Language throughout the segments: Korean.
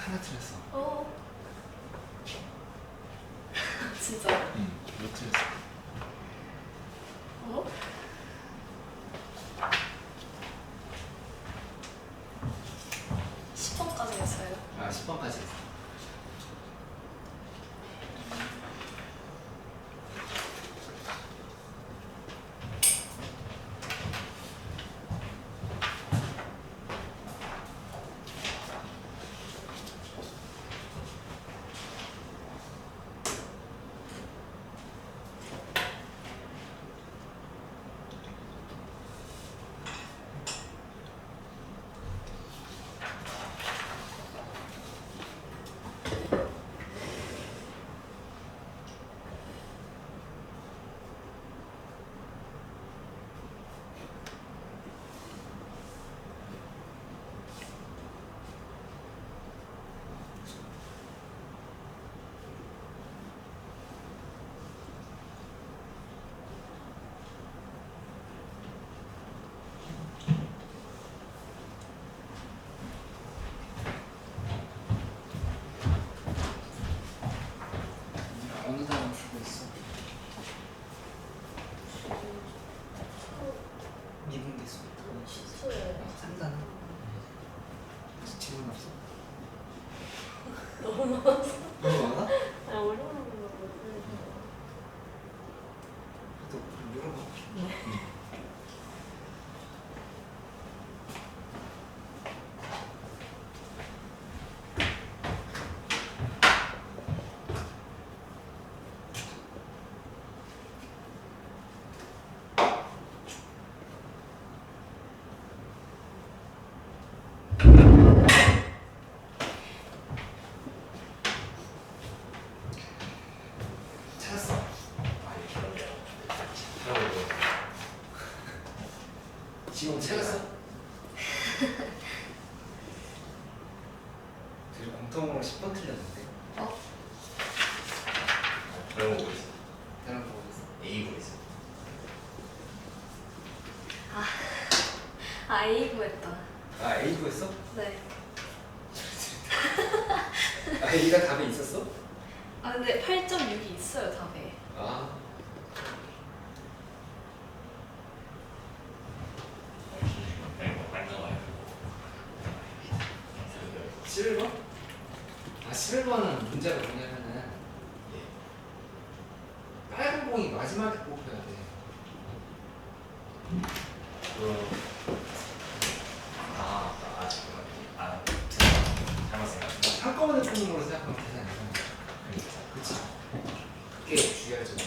하나 틀렸어. 진짜? 응, 못 틀렸어. 어? 10번까지 했어요. 아, 10번까지 했어. 어느 단어 풀고 있어? 미분계수. 시초에 3단어. 질문 없어? 너무 많았어. 너무 많아? 아, 어려운 거 못해서. 또 물어봐. 네. 찾았어. 지금 찾았어? 둘이 공통으로 10번 틀렸는데. 어? 다른 거 보고 있어. 다른 거 보고 있어. A 보고 있어. 아, A 구했다. 아, A도 했어? 네. 아, A가 답에 있었어? 아, 근데 8.6이 있어요, 답에. 아, 빨리 나와요. 11번? 아, 11번은 문제가 뭐냐면은 빨간 공이 마지막에 뽑혀야 돼. 잘못 생각했어. 한꺼번에 뽑는 걸로 생각하면 되지 않나? 그치? 그게 중요할 점.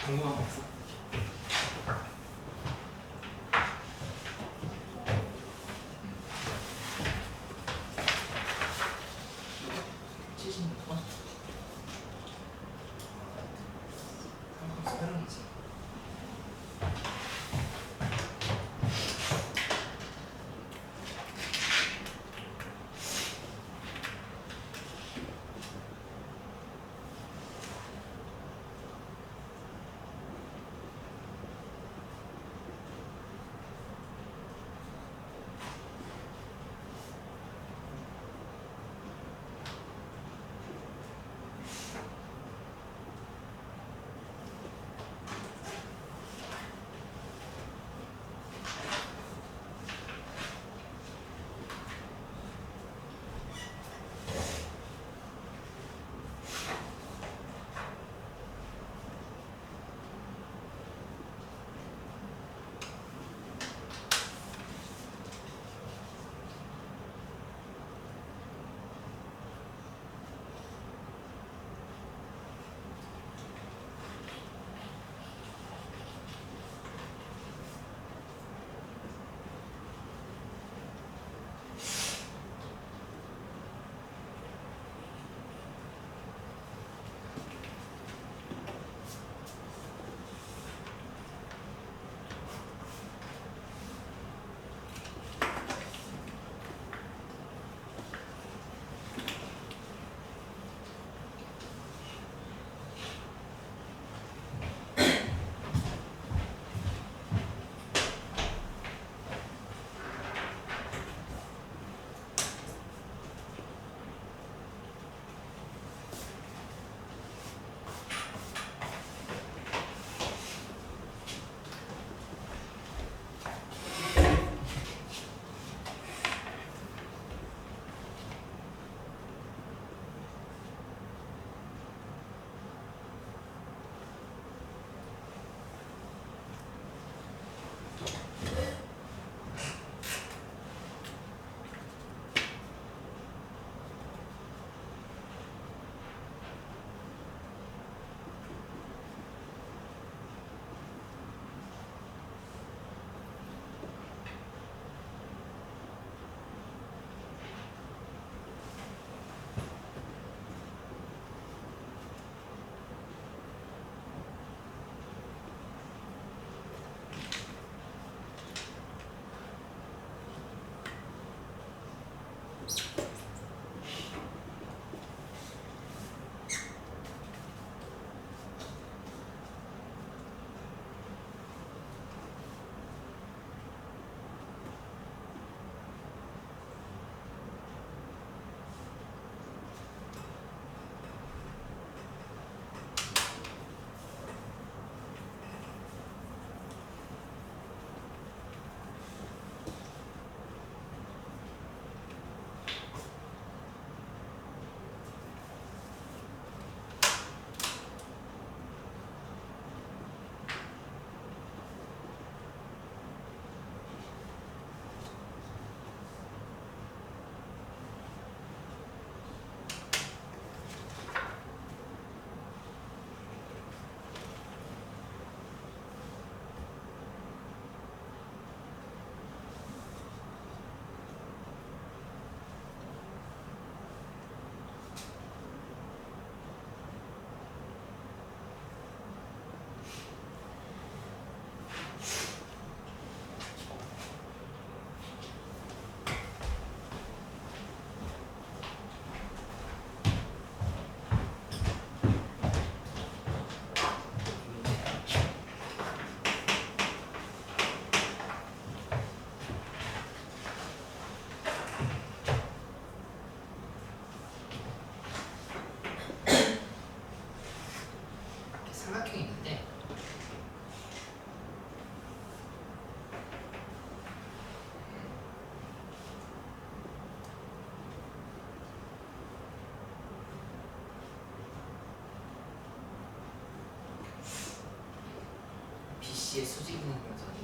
궁금한 거 없어? 삼각형이 있는데 BC의 수직 있는 공선이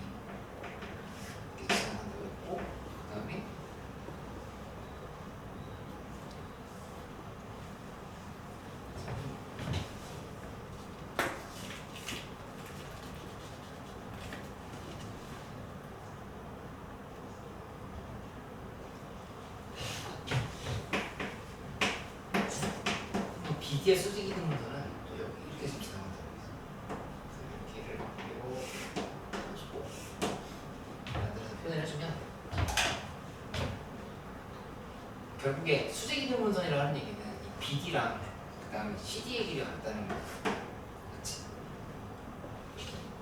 이렇게 지나간다고 했고 그 다음에 BD의 수직 이동 공선은 또 여기 이렇게 좀 지나간다고 했어. 그래서 이렇게를 해주고 만들어서 표현을 해주면 결국에 수직 이동 공선이라고 하는 얘기는 이 BD랑 그 다음에 CD의 길이가 같다는 거. 그렇지?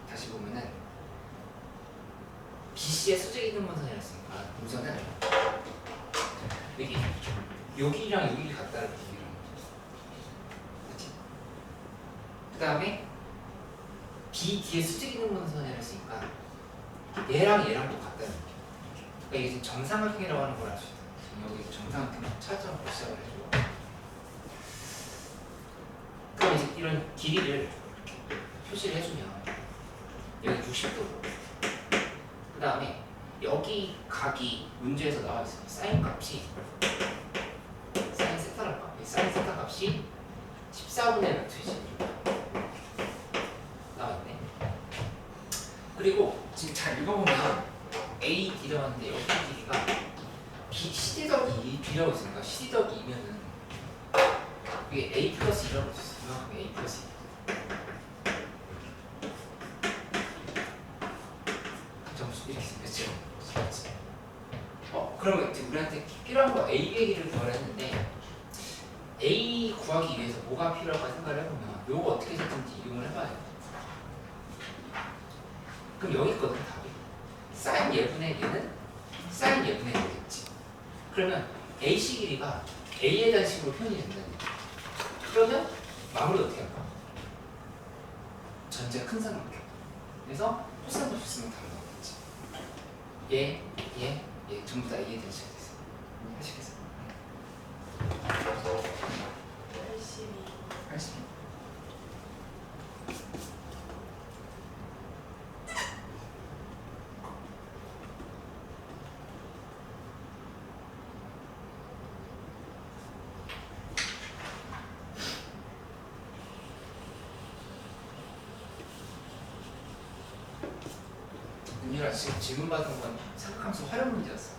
다시 보면은 BC의 수직 이동 공선이라 했으니까 공선은 여기랑 여기를 같다는 얘기를 그 다음에 BD의 수직 이동 공선이라 했으니까 얘랑 얘랑 똑같다는 느낌. 그러니까 이게 지금 정삼각형이라고 하는 걸 알 수 있다. 지금 여기 정삼각형 차점으로 시작을 해주고 그럼 이제 이런 길이를 이렇게 표시를 해주면 여기 90도고 그 다음에 여기 각이 문제에서 나와 있어요. 사인 값이 사인 세타라는 값. 사인 세타 값이 14분의 몇 회지 나와있네. 그리고 지금 잘 읽어보면 A D라고 하는데 여기 길이가 B, CD 더하기 B라고 있으니까 CD 더하기 2면은 이게 A 플러스 2라고 있었어. 이만큼 A 플러스 2 점수 이렇게 생겼죠. 그러면 이제 우리한테 필요한 거 A의 길이를 구하려 했는데 A 구하기 위해서 뭐가 필요할까 생각을 해보면 요거 어떻게 됐든지 이용을 해봐야 돼. 그럼 여기 있거든 답이. 사인 예분의 얘는 사인 예분의 얘겠지. 그러면 AC 길이가 A에 대한 식으로 표현이 된다는 얘기. 그러면 마무리 어떻게 할까? 전체 큰 삼각형. 그래서 코사인도 쓰면 답이 나오겠지. 얘 전부 다 A에 대한 식이 됐어. 하시겠어요? 82. 은유라 지금 질문 받은 건 삼각함수 활용 문제였어.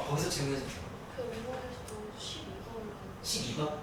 거기서 질문해 주세요. 그 미국에서도 12번. 12번? 네.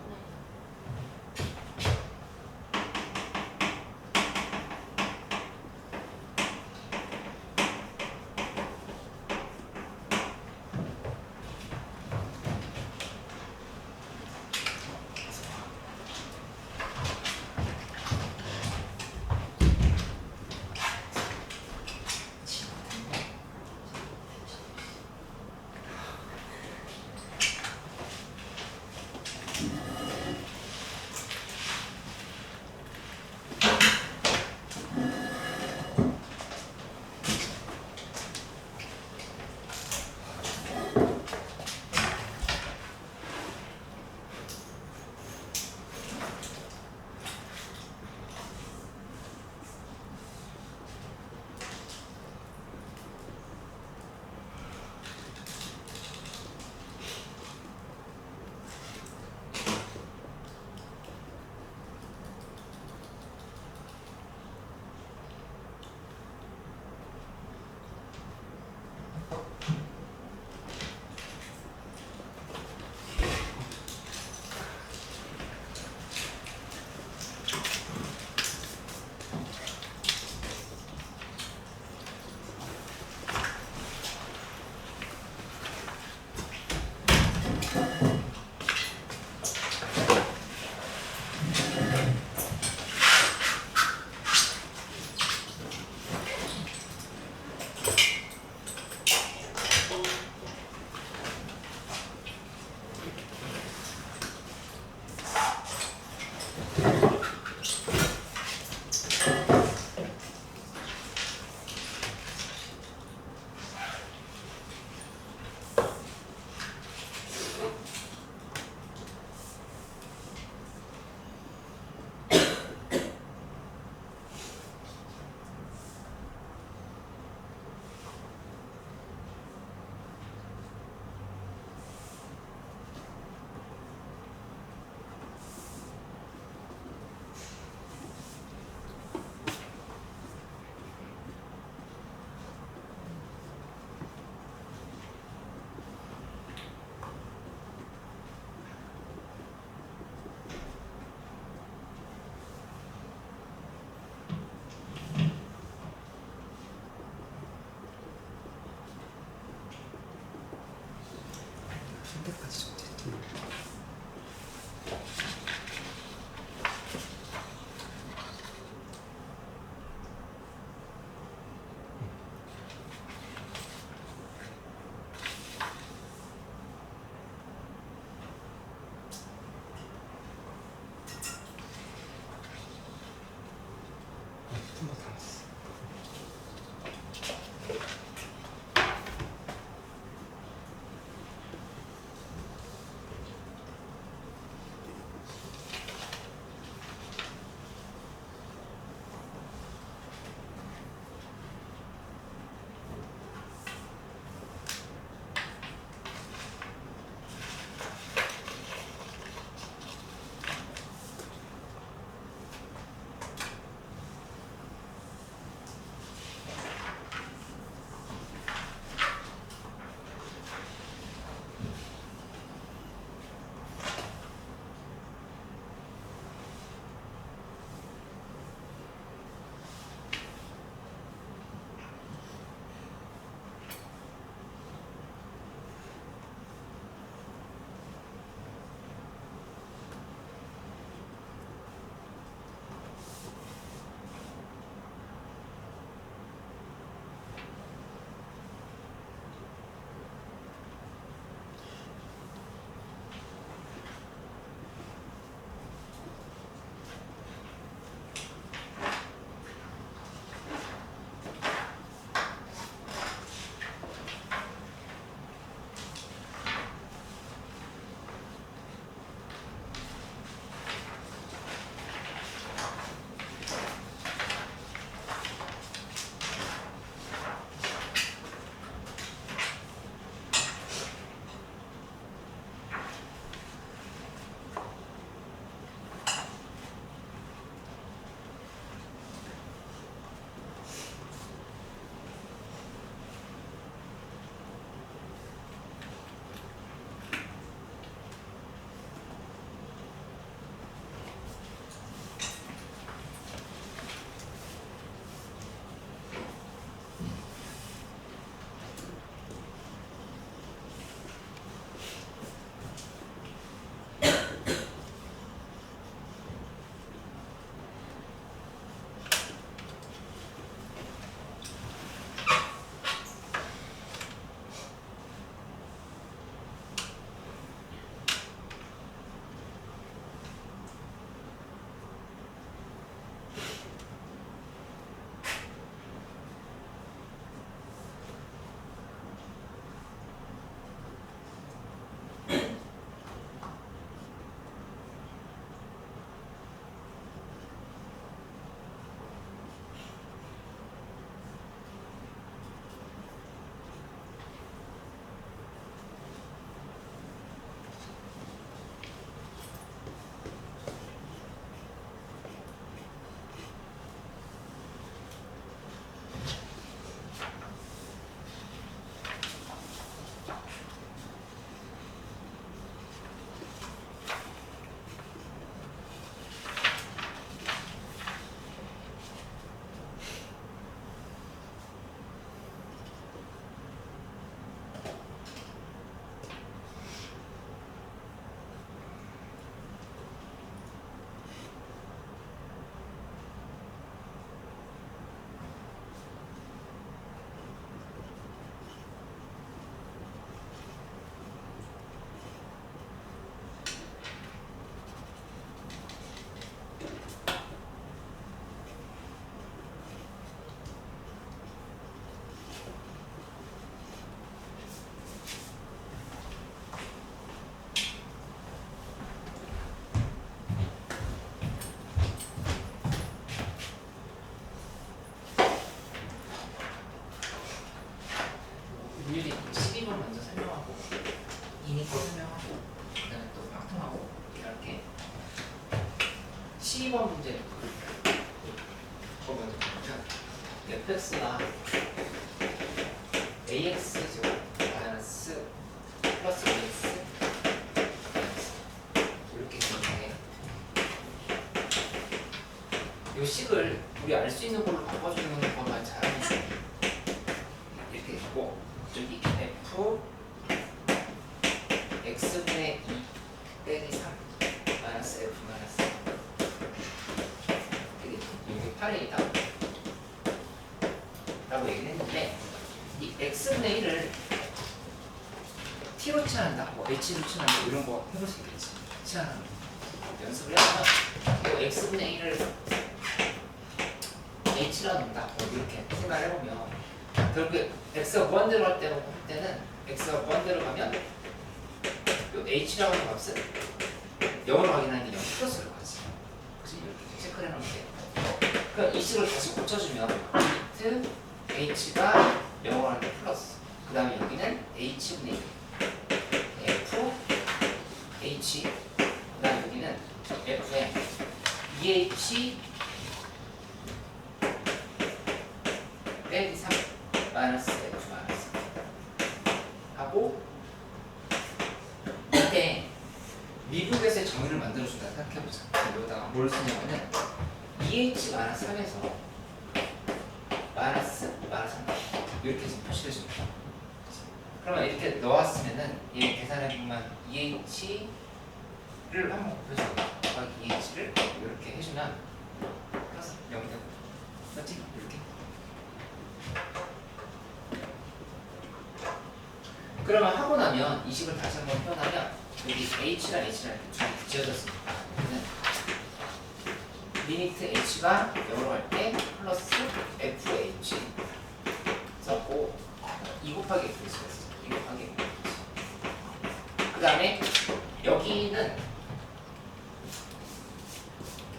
12번 문제 보면 fx가 ax 마이너스 플러스 bx 이렇게 되는데 이 식을 우리 알 수 있는 걸로 바꿔주는 것만 잘하면 이렇게 되고 저기 f x분의 2 빼기 3 마이너스 f 마이너스 이게 8이다 라고 얘기를 했는데 이 x분의 1을 t로 치환한다, 뭐 h로 치환한다 이런 거 해볼 수 있겠지. 치환하는 거 연습을 해보면 이 x분의 1를 h라 놓는다 뭐 이렇게 생각을 해보면 결국에 x가 무한대로 할 때는 x가 무한대로 가면 이 h라고 하는 값은 0으로 확인하는 게 0 플러스로 가지. 그치? 이렇게 체크를 해놓으면 돼. 그럼 이 식을 다시 고쳐주면 리미트 h가 0으로 할 때 플러스 그 다음에 여기는 h분의 1 f h 그 다음에 여기는 fm 2h 빼기 3 마이너스 f 마이너스 하고 이때 미국에서의 정의를 만들어준다 생각해보자. 여기다가 뭘 쓰냐면은 2h 마이너스 3에서 마이너스 3 이렇게 지금 표시를 해줍니다. 그러면 이렇게 넣었으면은 얘 계산해보면 2h를 한번 곱해줘요. 2h를 이렇게 해주면 플러스 0 되고 맞지? 이렇게. 그러면 하고 나면 이 식을 다시 한번 표현하면 여기 h랑 h랑 이렇게 지어졌으니까 리미트 h가 0으로 할 때 플러스 fh 썼고 2 곱하기 f 썼어. 2 곱하기 f. 그 다음에 여기는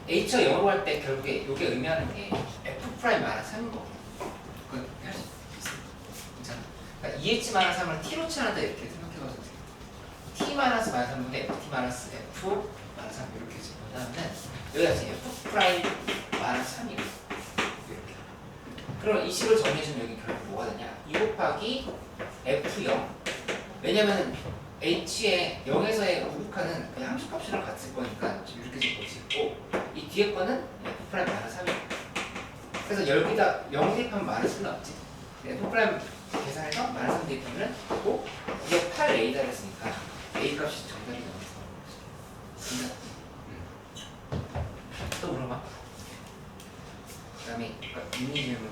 h가 0으로 할 때 결국에 이게 의미하는 게 f 프라임 마이너스 3인 거고. 그건 할 수 있어. 괜찮아. 그러니까 2h 마이너스 3을 t로 치환한다 이렇게 생각해봐도 돼. t 마이너스 3분의 ft 마이너스 f 마이너스 3 이렇게 해서 보다는 여기가 지금 f 프라임 마이너스 3이고 이렇게. 그럼 이 식을 정리해주면 여기 결국 뭐가 되냐? 2 곱하기 f0. 왜냐면 h의 0에서의 우극하는 그냥 함수값이랑 같을 거니까 지금 이렇게 지금 보시고 이 뒤에 거는 f 프라임 마이너스 3이고. 그래서 여기다 0 대입하면 마이너스 1 나왔지. f 프라임 계산해서 마이너스 3 대입하면 되고 이게 8a다 그랬으니까 a 값이 정답이 나와서 또 물어봐. 그 다음에 윤리 질문.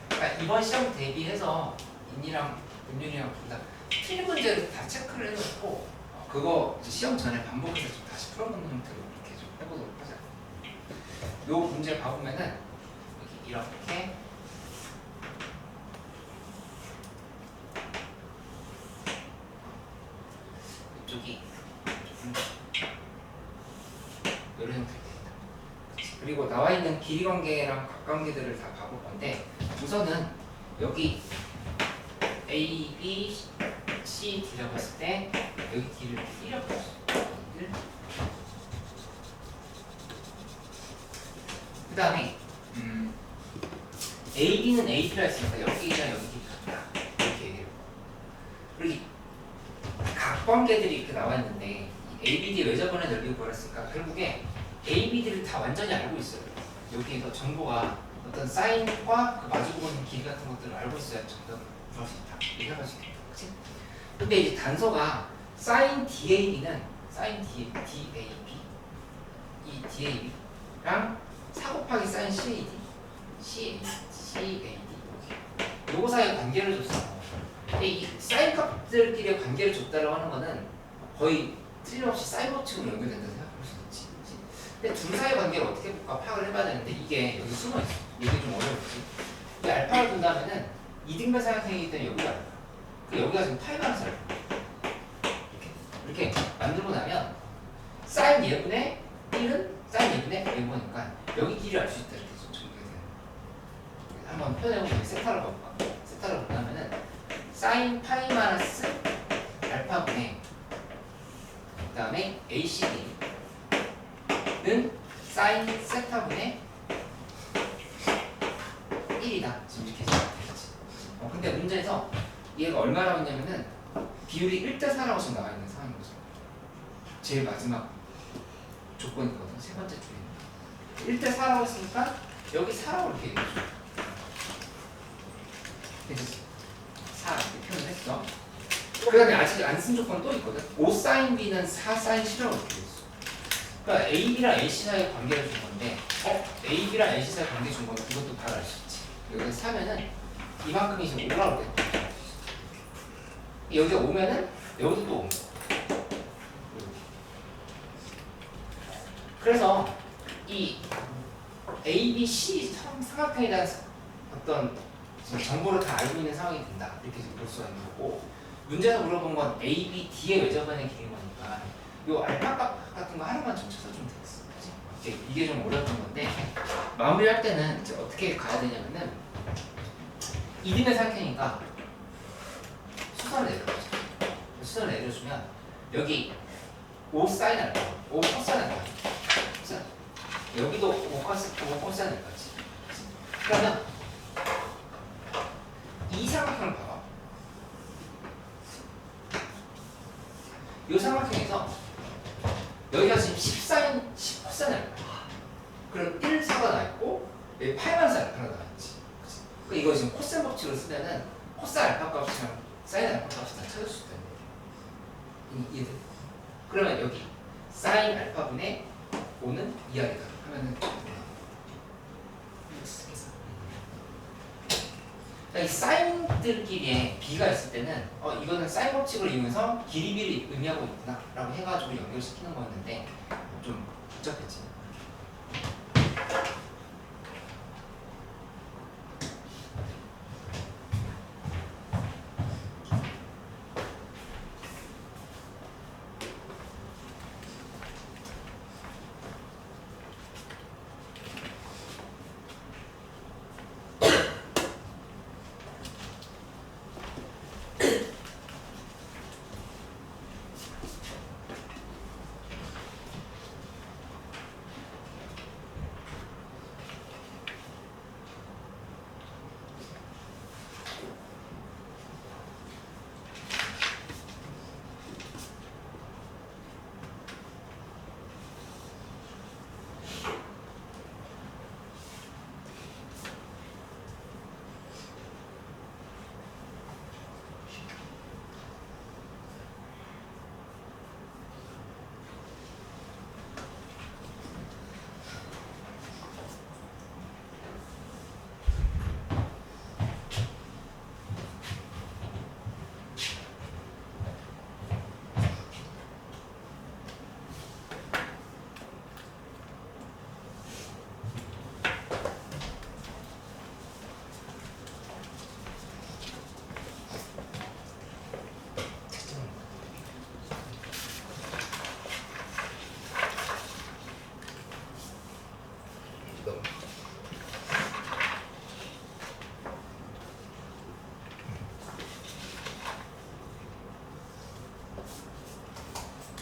그러니까 이번 시험 대비해서 인이랑 은율이랑 둘 다 틀린 문제를 다 체크를 해놓고 그거 이제 시험 전에 반복해서 좀 다시 풀어보는 형태로 이렇게 좀 해보도록 하자. 요 문제 봐보면은 이렇게 이쪽이 이런 형태로 됩니다. 그리고 나와 있는 길이 관계랑 각관계들을 다 봐볼 건데 우선은 여기 A, B, C 들여봤을 때 여기 D를 이렇게 그 다음에 A, B는 A, B라 했으니까 여기랑 여기 같다 이렇게 얘기해요. 그리고 각관계들이 이렇게 나와 있는데 A, B, D 외접원의 넓이를 구했으니까 결국에 A, B, D를 다 완전히 알고 있어요. 여기에서 정보가 어떤 사인과 그 마주보고 있는 길이 같은 것들을 알고 있어야 정답을 구할 수 있다. 이렇게 할 수 있겠다. 그치? 근데 이제 단서가 사인 DAB는 사인 DAB 이 DAB랑 4 곱하기 사인 CAD 요거 사이에 관계를 줬어. 근데 이 사인 값들끼리의 관계를 줬다라고 하는 거는 거의 틀림없이 사인 법칙으로 연결된다 생각할 수 있지. 그치? 근데 둘 사이의 관계를 어떻게 볼까 파악을 해봐야 되는데 이게 여기 숨어 있어. 이게 좀 어려웠지. 이 알파를 본다면은 이등변 삼각형이기 때문에 여기가 알파. 그 여기가 지금 파이 마이너스 알파. 이렇게 만들고 나면 사인 예분의 1은 사인 예분의 예분이니까 여기 길이를 알 수 있다 이렇게 좀 정리가 돼요. 한번 표현해보면 세타를 봐볼까? 세타를 본다면은 사인 파이 마이너스 알파분의 그 다음에 다음에 ACD는 사인 세타분의 1이다. 지금 이렇게 생각해야지. 근데 문제에서 얘가 얼마라고 했냐면은 비율이 1대4라고 지금 나와 있는 상황인 거죠. 제일 마지막 조건이거든. 세 번째 줄에 1대4라고 했으니까 여기 4라고 이렇게 얘기해줘. 됐지? 4 이렇게 표현을 했어. 그 다음에 아직 안 쓴 조건 또 있거든. 5sin B는 4sin C라고 이렇게 돼 있어. 그러니까 AB랑 AC 사이의 관계를 준 건데 AB랑 AC 사이의 관계 준 거는 그것도 바로 알 수 있지. 여기서 4면은 이만큼이 지금 5라고 돼. 여기가 5면은 여기도 또 5. 그래서 이 A, B, C 삼각형에 대한 어떤 정보를 다 알고 있는 상황이 된다. 이렇게 볼 수가 있는 거고, 문제에서 물어본 건 A, B, D의 외접반의 길이인 거니까 요 알파 값 같은 거 하나만 좀 찾아주면 되겠어. 그치? 이게 좀 어려웠던 건데 마무리할 때는 이제 어떻게 가야 되냐면은 이등의 삼각형이니까 수선을 내려주죠. 수선을 내려주면 여기 5 사인 알파, 5 코사인 알파, 여기도 5 코사인 알파지. 그러면 이 삼각형을 봐봐. 이 삼각형에서 여기가 지금 10사인, 10코사인 알파. 그럼 1, 4가 나있고 여기 8만 사인 알파가 나있지. 그러니까 이거 지금 코사인 법칙으로 쓰면은 코사인 알파 값이랑 사인 알파 값이 다 찾을 수 있다는 얘기. 이해돼? 그러면 여기 사인 알파분의 5는 이하이다 하면은 이 사인들끼리의 비가 있을 때는 이거는 사인 법칙을 이용해서 길이 비를 의미하고 있구나 라고 해가지고 연결시키는 거였는데 좀 복잡했지.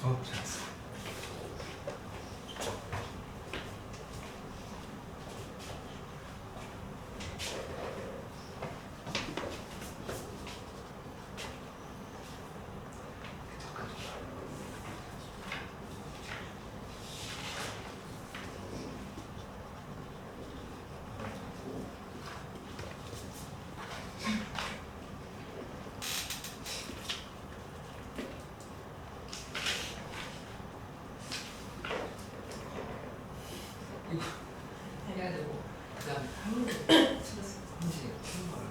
잘했어. 이거 해야 되고 그다음 한 문제 찾았어. 한 문제 푸는 거를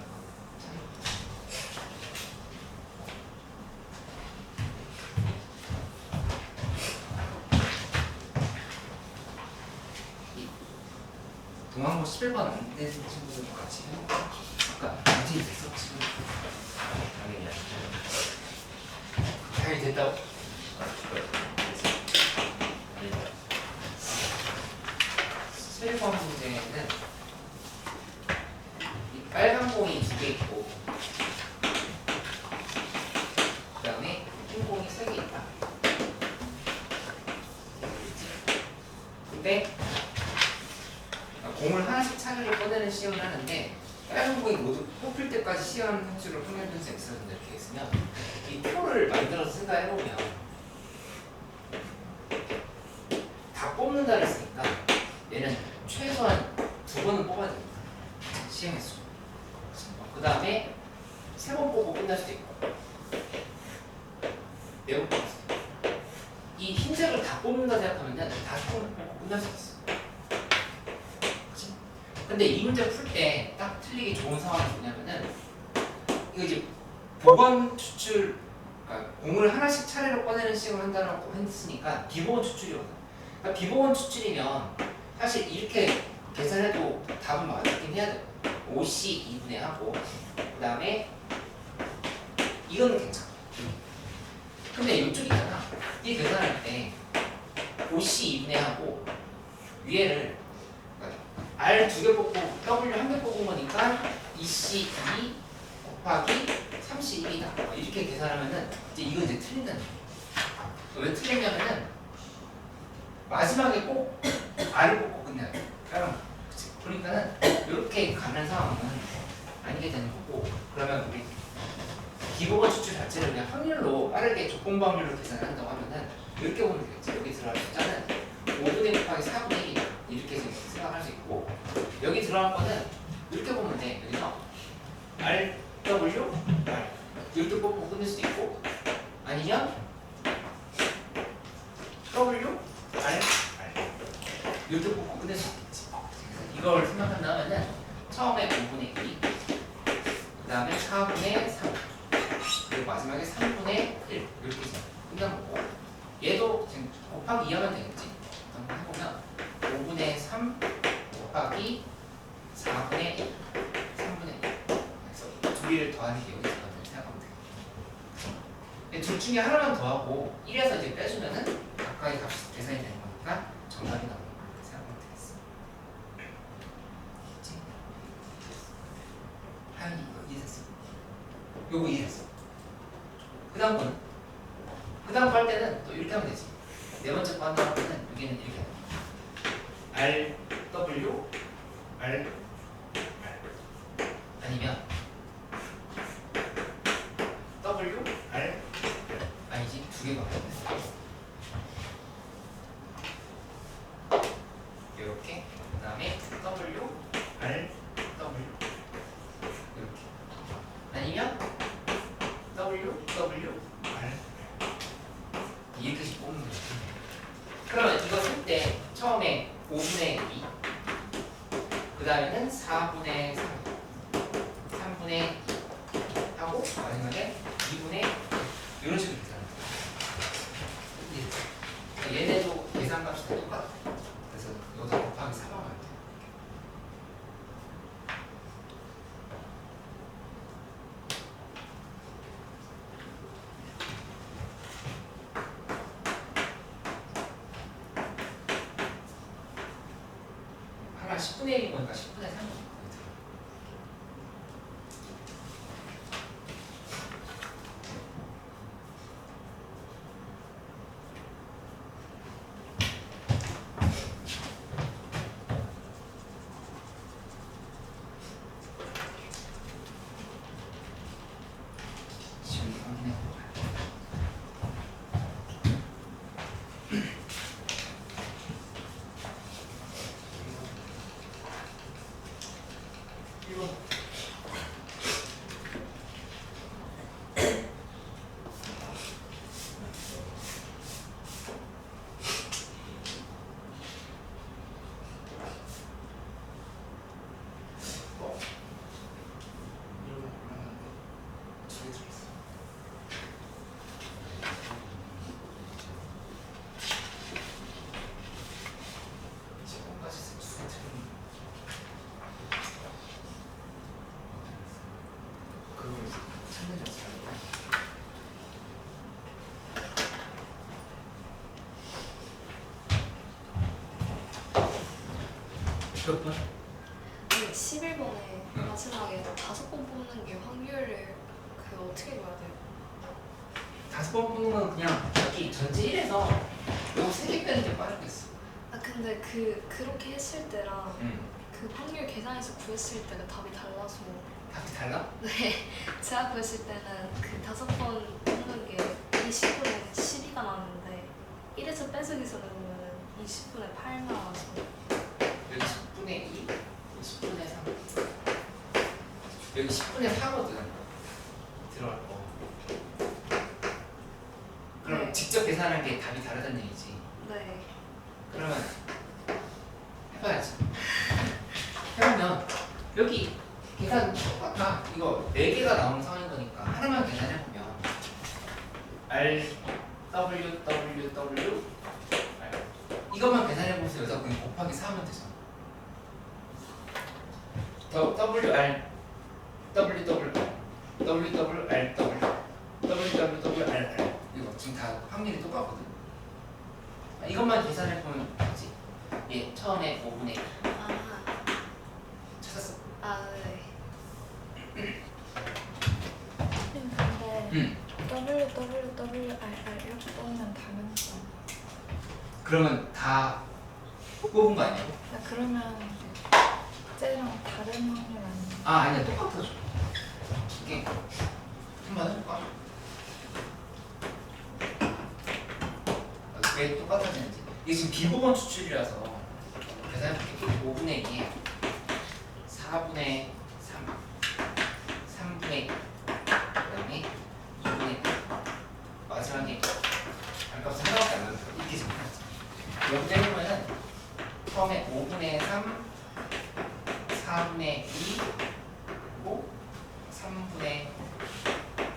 동항고 11번 안 된 친구들도 같이 해볼까? 아까 문제 됐어 지금. 당연히 당연히 됐다고. 세번 문제는 이 빨간 공이 2개 있고 그 다음에 흰 공이 3개 있다. 근데 공을 하나씩 차례로 꺼내는 시험을 하는데 빨간 공이 모두 뽑힐 때까지 시험 횟수를 평균 수 X를 이렇게 있으면 이 표를 만들어서 생각해보면 다 뽑는다 그랬으니까 얘는 최소한 2번은 뽑아야 됩니다. 시험 횟수. 그 다음에 3번 뽑고 끝날 수도 있고 4번 뽑을 수도 있고 이 흰색을 다 뽑는다 생각하면 5번 뽑고 끝날 수 있어. 그치? 근데 이 문제 풀 때 딱 틀리기 좋은 상황이 뭐냐면은 이거 이제 보건 추출 그러니까 공을 하나씩 차례로 꺼내는 시험을 한다고 했으니까 비보건 추출이거든. 그러니까 비보건 추출이면 사실 이렇게 계산해도 답은 맞긴 해야 돼. 5C 2분의 하고 그 다음에 이건 괜찮아. 근데 이쪽 있잖아. 이 계산할 때 5C 2분의 하고 위에를 R 2개 뽑고 W 1개 뽑은 거니까 2C 2 곱하기 3C 1이다. 이렇게 계산하면은 이제 이건 이제 틀린다는 거야. 왜 틀렸냐면은 마지막에 꼭 R을 뽑고 끝내야 돼. 그치? 그러니까는 이렇게 가는 상황은 아니게 되는 거고 그러면 우리 기본원 추출 자체를 그냥 확률로 빠르게 조건부 확률로 계산을 한다고 하면은 이렇게 보면 되겠지. 여기 들어갈 숫자는 5분의 곱하기 4분의 1 이렇게 생각할 수 있고 여기 들어갈 거는 이렇게 보면 돼. 여기서 R, W, R 이렇게 뽑고 끝낼 수도 있고 아니면 W, R, R 이렇게 뽑고 끝낼 수도 있겠지. 이걸 생각한다면은 처음에 5분의 2 그 다음에 4분의 3 그리고 마지막에 3분의 1 이렇게 해서 끝난 거고 얘도 지금 곱하기 2 하면 되겠지. 한번 해보면 5분의 3 곱하기 4분의 1 3분의 1 그래서 두 개를 더하는 게 여기서 나온다고 생각하면 돼요. 둘 중에 하나만 더하고 1에서 이제 빼주면은 각각의 값이 계산이 되는 거니까 정답이 나오는 거라고 생각하면 되겠어. 그치? 하연이 이거 이해됐어? 요거 이해됐어? 그 다음 거는? 그 다음 거 할 때는 또 이렇게 하면 되지. 네 번째 거 한다고 할 때는 여기는 이렇게 해야 돼. R, W, R, R 아니면 W, R 아니지 두 개가 와야 돼. 이렇게 그 다음에 W, R, W 이렇게 아니면 W, W, R 이렇게씩 뽑는 거지. 그러면 이거 쓸 때 처음에 5분의 2, 그 다음에는 4분의 3, 3분의 2 하고 마지막에 2분의 1 이런 식으로 계산합니다. 얘네도 계산값이 다 똑같아. 그래서 여기다 곱하기 4만 하면 돼. 하나 10분의 1인 거니까 10분의 3. 지금 확인해 보자. 이거 저기 들어있어. 지금까지 두개 틀린 그걸 찾는 줄 알았어. 몇 번? 11번에 응. 마지막에 5번 뽑는 게 확률을 그 어떻게 봐야 돼요? 5번 뽑는 건 그냥 여기 전체 1에서 요거 3개 빼는 게 빠르겠어. 아 근데 근데 그렇게 했을 때랑 그 확률 계산해서 구했을 때가 답이 달라서 답이 달라? 네 제가 구했을 때는 그 5번 뽑는 게 20분에 12가 나왔는데 1에서 빼서기서 넣으면 20분에 8 나와서 여기 10분의 2, 10분의 3. 여기 10분의 4거든. 들어갈 거. 그럼 네. 직접 계산한 게 답이 다르다는 얘기지. 네 그러면 해봐야지. 해보면 여기 계산 똑같아. 이거 4개가 나오는 상황인 거니까 하나만 계산해보면 R, W, W, W, R. 이것만 계산해보면서 여기서 그냥 곱하기 4 하면 되잖아. W, R, W, W, W, W, R, W, W, W, W, R, R. 이거 지금 다 확률이 똑같거든. 이것만 계산해보면 되지. 얘 처음에 5분의 1 찾았어? 네. 근데 WWWRR 이렇게 뽑으면 다르니까. 그러면 다 뽑은 거 아니야? 그러면 쟤랑 다른 확률 아니야? 아 아니야 똑같아져. 이게 한번 해볼까? 왜 똑같아지는지. 이게 지금 비보건 추출이라서 계산해볼게. 5분의 2에 4분의 3 3분의 2 그다음에 2분의 1 마지막에 반값은 하나밖에 안 나는데 이게 지금 하나지. 여기 때문에는 처음에 5분의 3 4분의 2 그리고 3분의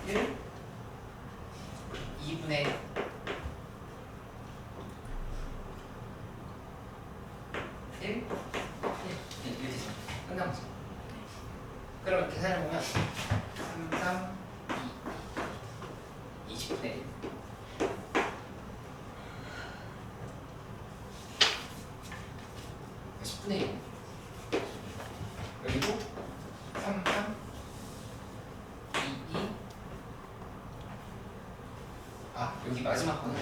1 2분의 1 이렇게 되죠. 끝나면 그러면 계산해보면 3, 3, 2 20분의 1 10분의 1 여기도 3, 3 2, 2 아 여기 마지막 거는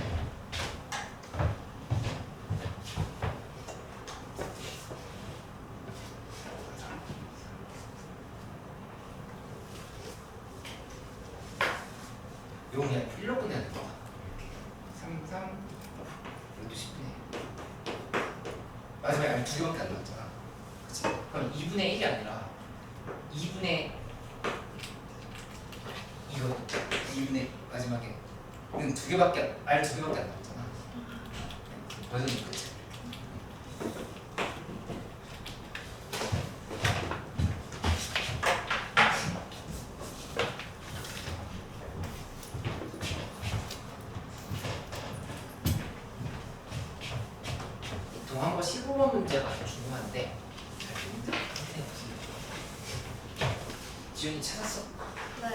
요거 그냥 필러 끝내야 될 것 같아. 3, 3 여기도 10분의 1 마지막에 아니 2개밖에 안 나왔잖아. 그치? 그럼 2분의 1이 아니라 2분의 이거 2분의 마지막에 는 2개밖에 R 2개밖에 안 나왔잖아. 여기서 끝이. 동항거 15번 문제가 중요한데 잘 문제 못해. 지훈이 찾았어? 네.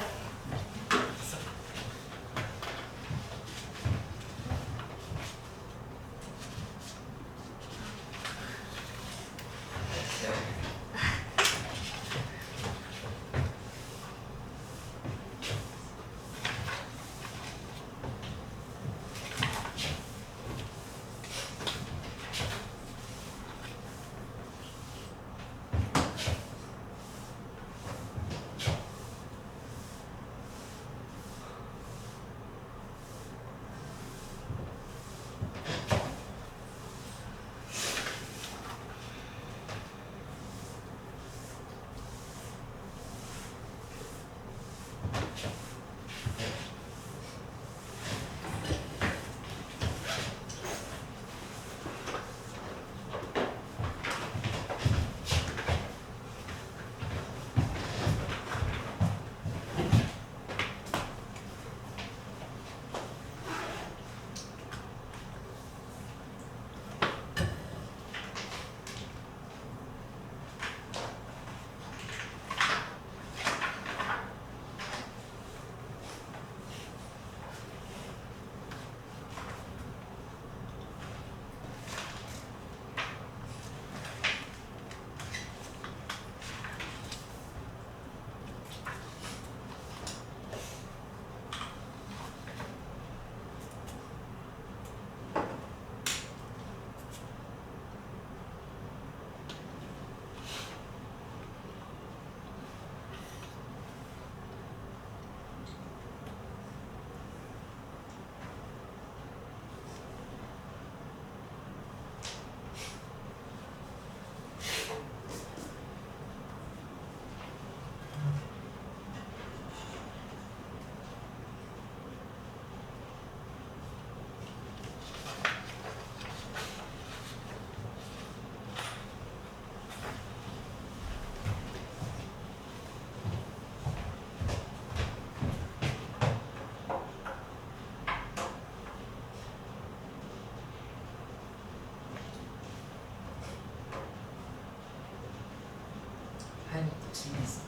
것도 질문했어.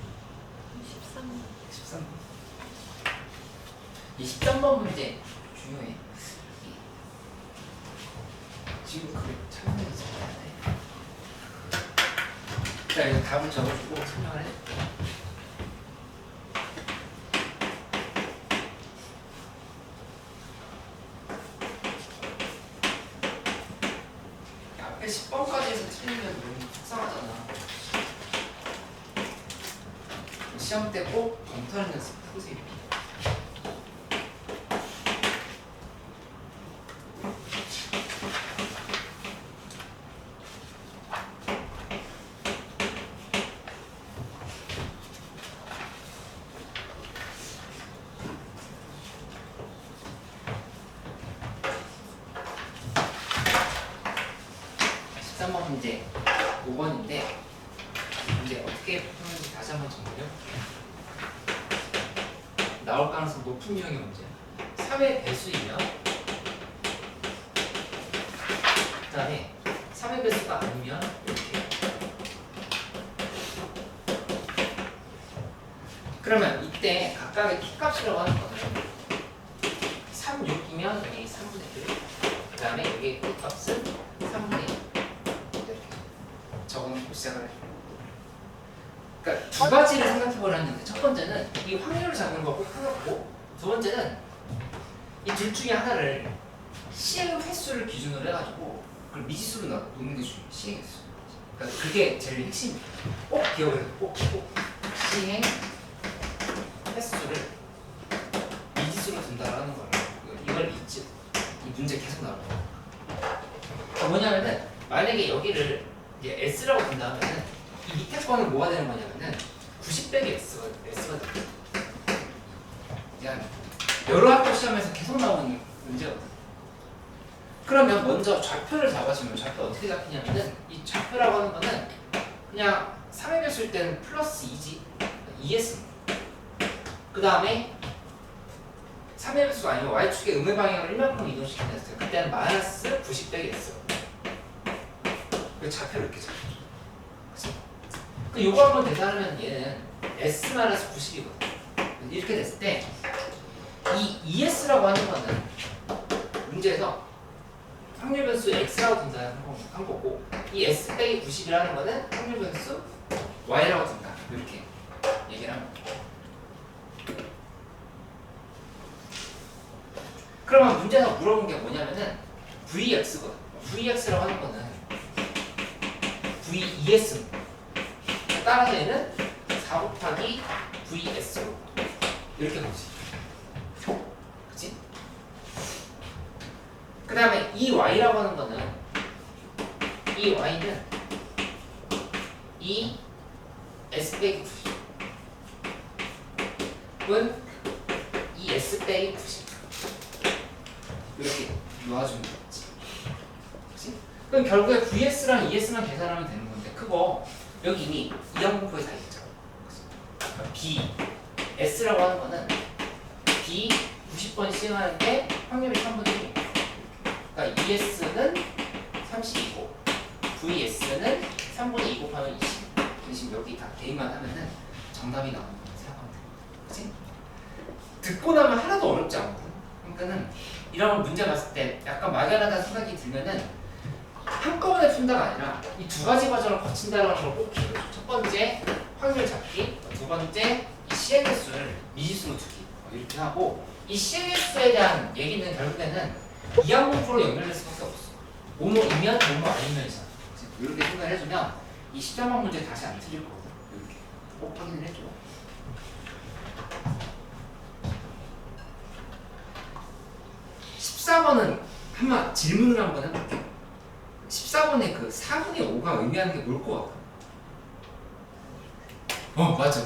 13번. 13번. 이 13번 문제 중요해. 지금 그걸 설명해서 적어야 돼. 자, 이거 답을 적어주고 설명을 해줄게. 앞에 10번까지 해서 틀리면 너무 속상하잖아. 시험 때 꼭 검토하는 연습 푸세요. 문제 5번인데 문제 어떻게 푸는지 다시 한번 정리해볼게요. 나올 가능성 높은 유형의 문제야. 3의 배수이면 그 다음에 3의 배수가 아니면 이렇게. 그러면 이때 각각의 키값이라고 하는 거는 3, 6이면 여기 3분의 1, 그 다음에 여기 키값은 3분의 1 적어놓고 시작을 해. 그러니까 두 가지를 생각해보라는데 첫 번째는 이 확률을 잡는 거 꼭 생각하고 두 번째는 이 둘 중에 하나를 시행 횟수를 기준으로 해가지고 그걸 미지수로 놓는 게 중요해. 시행 횟수. 그러니까 그게 제일 핵심이야. 꼭 기억을 해. 꼭 시행 횟수를 미지수로 둔다라는 거예요. 이걸 잊지. 이 문제 계속 나올 거야. 뭐냐면은 만약에 여기를 이제 S라고 둔다면은 이 밑에 거는 뭐가 되는 거냐면은 90 빼기 S가 돼. 그냥 여러 학교 시험에서 계속 나오는 문제거든. 그러면 먼저 좌표를 잡아주면 좌표 어떻게 잡히냐면은 이 좌표라고 하는 거는 그냥 3의 배수일 때는 플러스 2지 2S. 그 다음에 3의 배수가 아니고 Y축의 음의 방향을 1만큼 이동시킨다 했어요. 그때는 마이너스 90 빼기 S. 그 좌표를 이렇게 잡혀. 그치? 그 요거 한번 계산하면 얘는 S-90이거든. 이렇게 됐을 때 이 ES라고 하는 거는 문제에서 확률 변수 X라고 둔다 한 거고 이 S 빼기 90이라는 거는 확률 변수 Y라고 둔다. 이렇게 얘기를 하는 거예요. 그러면 문제에서 물어본 게 뭐냐면은 VX거든. VX라고 하는 거는 VES 따라서 얘는 4 곱하기 VS로 이렇게 보지. 그치? 그 다음에 이 Y라고 하는 거는 이 Y는 이 S 빼기 90은 이 S 빼기 90 이렇게 놓아주면 되겠지. 그치? 그럼 결국에 VS랑 ES만 계산하면 되는 건데 그거 여기 이미 이항분포에 다 있죠. B, S라고 하는 거는 B 90번 시행하는데 확률이 3분의 1. 그러니까 ES는 32고 VS는 3분의 2 곱하면 20. 지금 여기 다 대입만 하면은 정답이 나오는 거 생각하면 돼. 그치? 듣고 나면 하나도 어렵지 않거든. 그러니까는 이런 문제 봤을 때 약간 막연하다는 생각이 들면은 한꺼번에 푼다가 아니라 이 두 가지 과정을 거친다는 걸 꼭 기억해. 첫 번째 확률 잡기, 두 번째 이 시행 횟수를 미지수로 두기 이렇게 하고 이 시행 횟수에 대한 얘기는 결국에는 이항분포로 연결될 수밖에 없어. 뭐뭐이면 뭐뭐 아니면이잖아. 이렇게 생각을 해주면 이 13번 문제 다시 안 틀릴 거거든. 이렇게 꼭 확인을 해줘. (14번은) 한번 질문을 한번 해볼게. 14번에 그 4분의 5가 의미하는 게 뭘 것 같아? 맞아.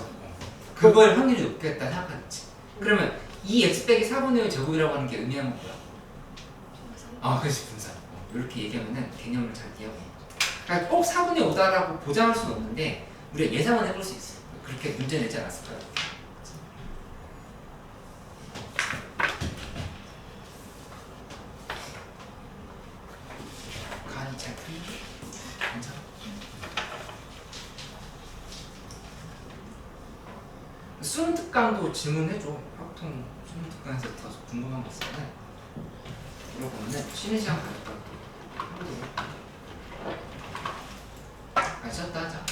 그걸 확률이 높겠다 생각하겠지. 그러면 이 x 빼기 4분의 5 제곱이라고 하는 게 의미하는 건 뭐야? 그렇지, 분산. 이렇게 얘기하면은 개념을 잘 이해하고. 그러니까 꼭 4분의 5다라고 보장할 수는 없는데 우리가 예상은 해볼 수 있어. 그렇게 문제 내지 않았을까요? 간이 잘 풀리지? 괜찮아? 수능 특강도 질문해줘. 합통 수능 특강에서 더 궁금한 거 있으면 물어보면은 쉬는 시간 가니까 안 쉬었다 하자.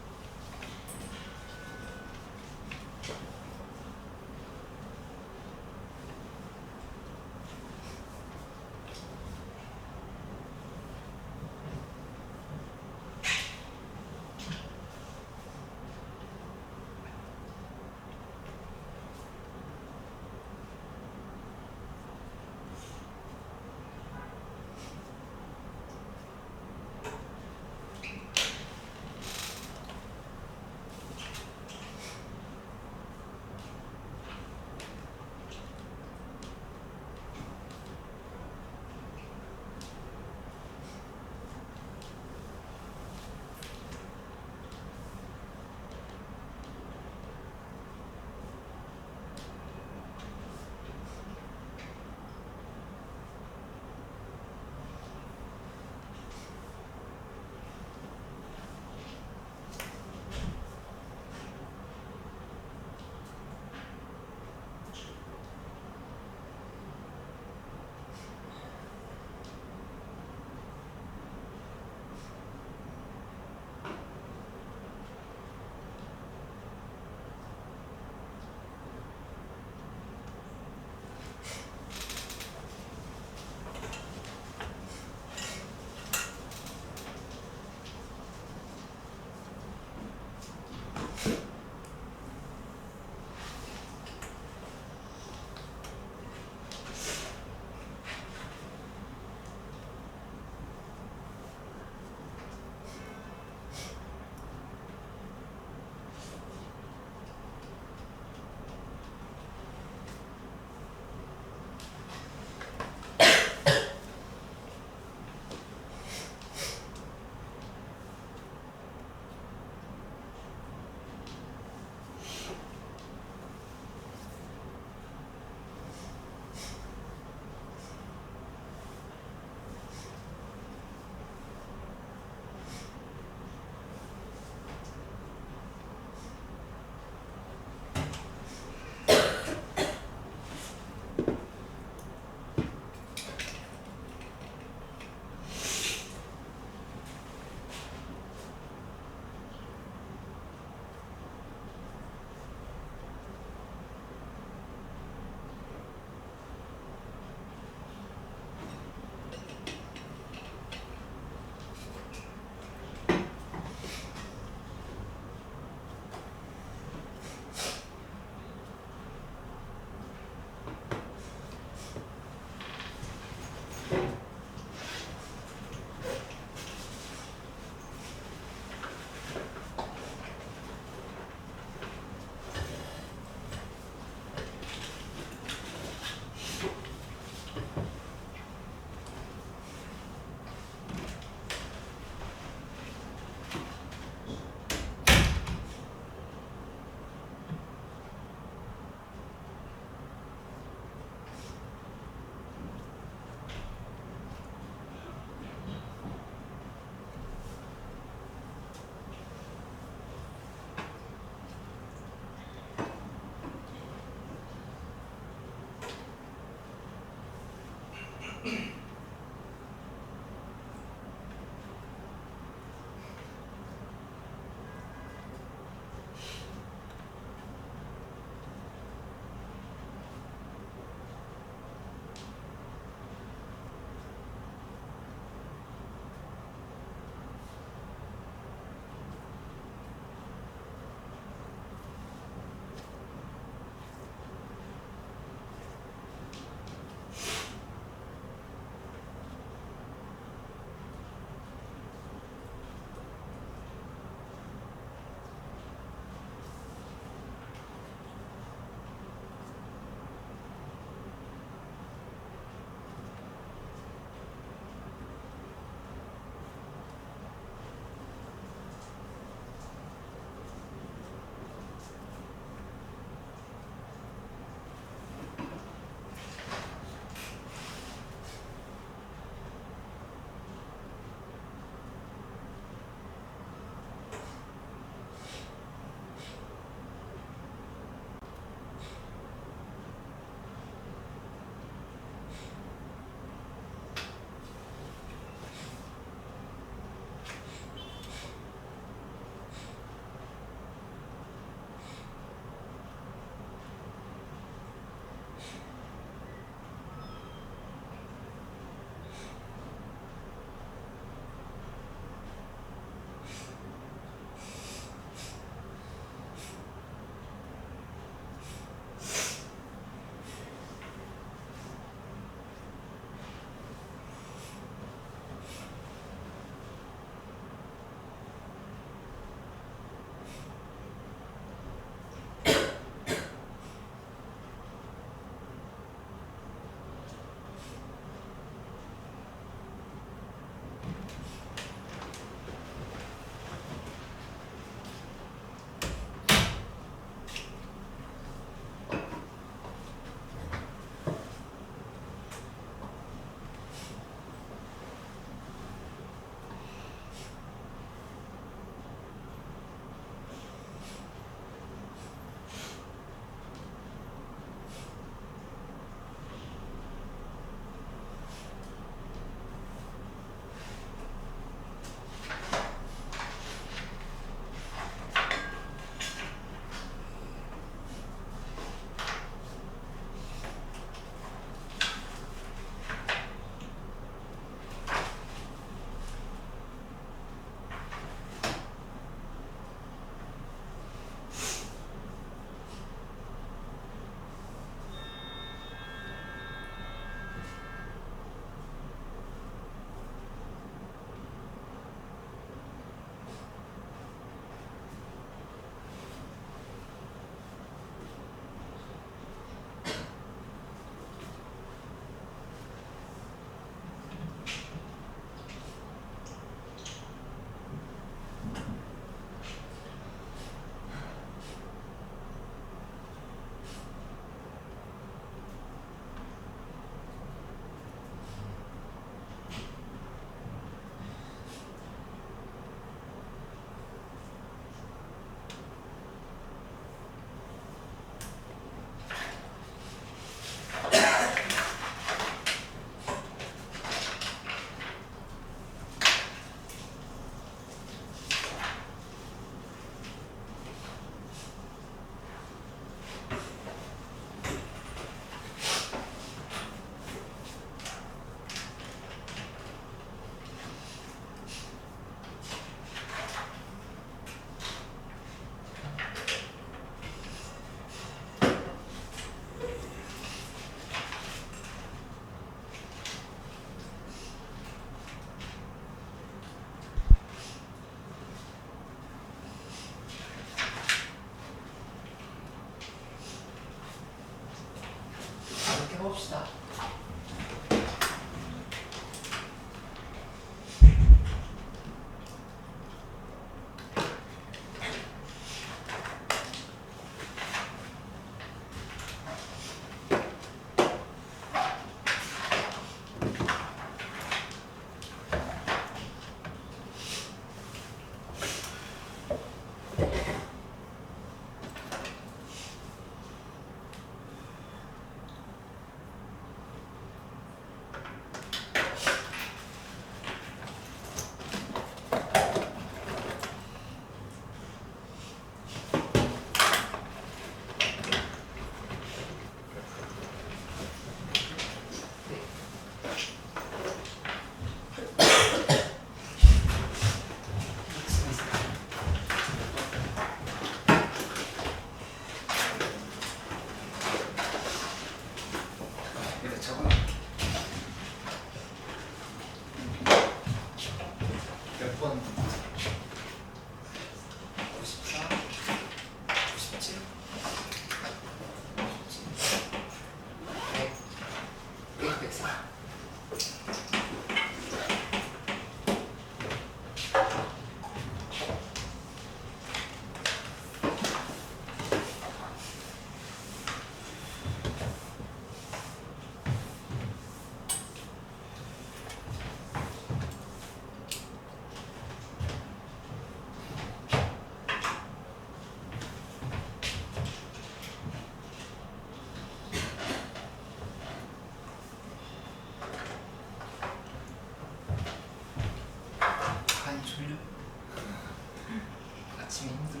아침에 힘들어.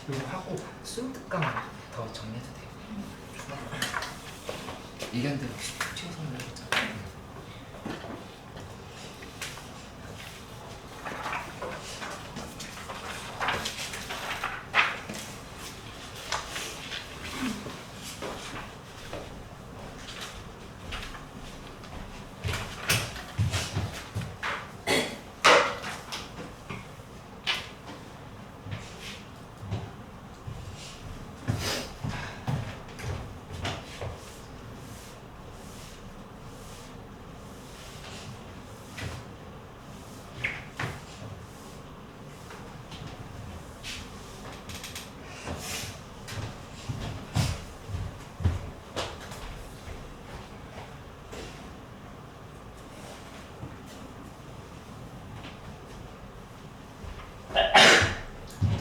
이거 하고 수능 특강만 더 정리해도 돼요. 얘기한 대로 최우선을 해보자.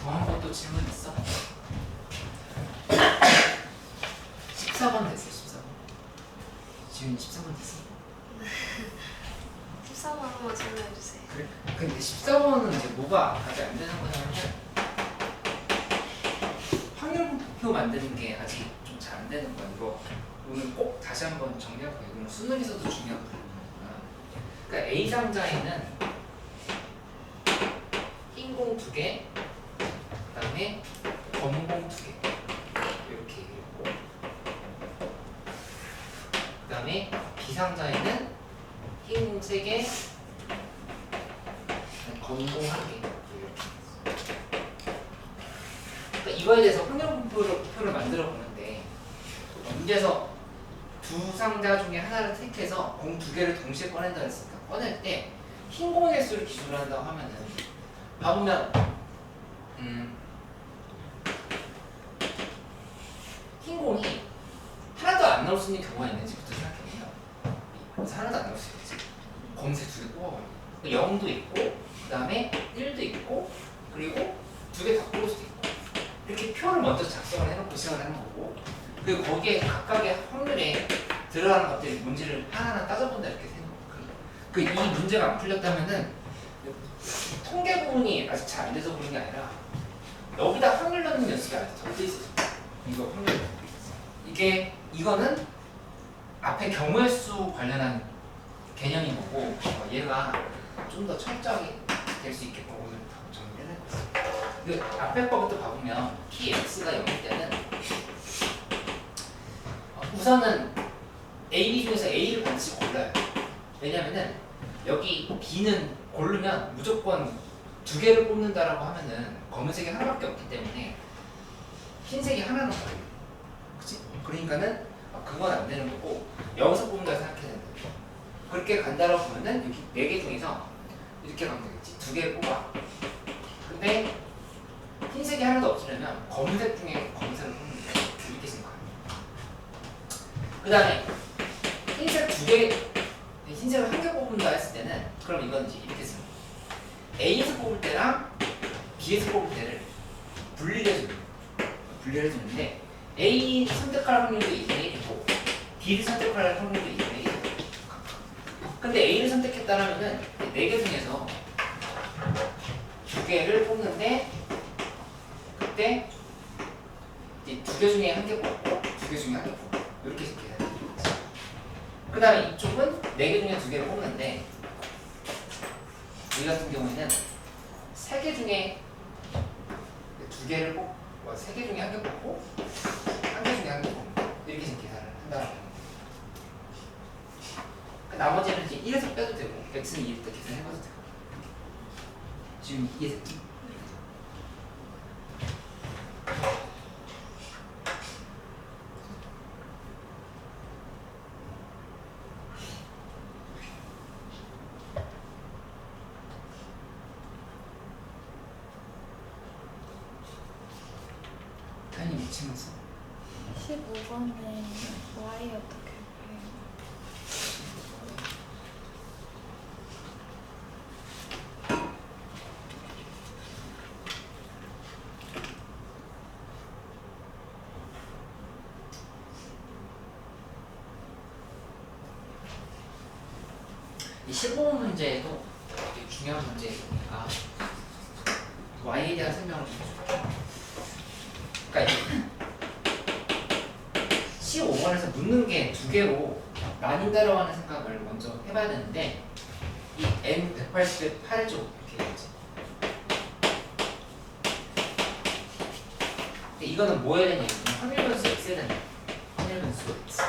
더한 것도 질문 있어? 14번 됐어. 14번. 지훈이 14번 됐어. 14번 한번 질문해주세요. 그래? 근데 14번은 이제 뭐가 아직 안 되는 거냐면 확률표 만드는 게 아직 좀 잘 안 되는 거야. 이거 오늘 꼭 다시 한번 정리할 거예요. 이건 수능에서도 중요한 부분이니까. 그러니까 A 상자에는 흰 공 2개, 그다음에 검은 공 2개 이렇게 있고, 그다음에 B 상자에는 흰 공 3개, 검은 공 1개 이렇게. 그러니까 이거에 대해서 확률표를 만들어 보는데 문제에서 두 상자 중에 하나를 택해서 공 2개를 동시에 꺼낸다 했으니까 꺼낼 때 흰 공의 개수를 기준으로 한다고 하면은 봐보면 흰 공이 하나도 안 나올 수 있는 경우가 있는지부터 생각해보면 그래서 하나도 안 나올 수 있지. 검색 2개 뽑아버리고 0도 있고 그 다음에 1도 있고 그리고 2개 다 뽑을 수도 있고 이렇게 표를 먼저 작성을 해놓고 시작을 하는 거고, 그리고 거기에 각각의 확률에 들어가는 것들이 뭔지를 하나하나 따져본다 이렇게 생각해요. 이 문제가 안 풀렸다면은 통계 부분이 아직 잘 안 돼서 그런 게 아니라 여기다 확률 넣는 연습이 아직 더 돼 있어요. 이거 확률 이거는 앞에 경우의 수 관련한 개념인 거고 얘가 좀 더 철저하게 될 수 있게끔 오늘 정리를 해놨어요. 그 앞에 거부터 봐보면 px가 0일 때는 우선은 A, B 중에서 A를 반드시 골라요. 왜냐면은 여기 B는 고르면 무조건 2개를 뽑는다라고 하면은 검은색이 하나밖에 없기 때문에 흰색이 하나는 걸려요. 그치? 그러니까는 그건 안 되는 거고 여기서 뽑는다 생각해야 되는 거죠. 그렇게 간다라고 보면은 여기 4개 중에서 이렇게 가면 되겠지. 2개를 뽑아. 근데 흰색이 하나도 없으려면 검은색 중에 검은색을 뽑는 거예요. 이렇게 생각해요. 그 다음에 흰색 2개, 흰색을 1개 뽑는다 했을 때는 그럼 이건 이제 이렇게 생각해요. A에서 뽑을 때랑 B에서 뽑을 때를 분리를 해주는데 A 선택할 확률도 2분의 1이고 B를 선택할 확률도 2분의 1이고, 근데 A를 선택했다라면은 4개 중에서 2개를 뽑는데 그때 이제 2개 중에 1개 뽑고 2개 중에 1개 뽑고 이렇게 생각해야 돼요. 그 다음에 이쪽은 4개 중에 2개를 뽑는데 이 같은 경우에는 3개 중에 2개를 뽑고 3개 중에 1개 뽑고 1개 중에 1개 뽑고 이렇게 계산을 한다는 겁니다. 나머지는 이제 1에서 빼도 되고 x는 2일 때 계산해봐도 되고. 지금 이해됐지? 타인이 미치면서 45번에 Y 어떻게 구해요? 이 15번 문제에도 되게 중요한 문제니까 y에 대한 설명을 좀 해줄게요. 그러니까 15번에서 묻는 게 두 개로 나뉜다라고 하는 생각을 먼저 해봐야 되는데 이 n 180에 8조 이렇게 되겠지. 근데 이거는 뭐 해야 되냐면 확률변수 x에 대한 확률변수 x.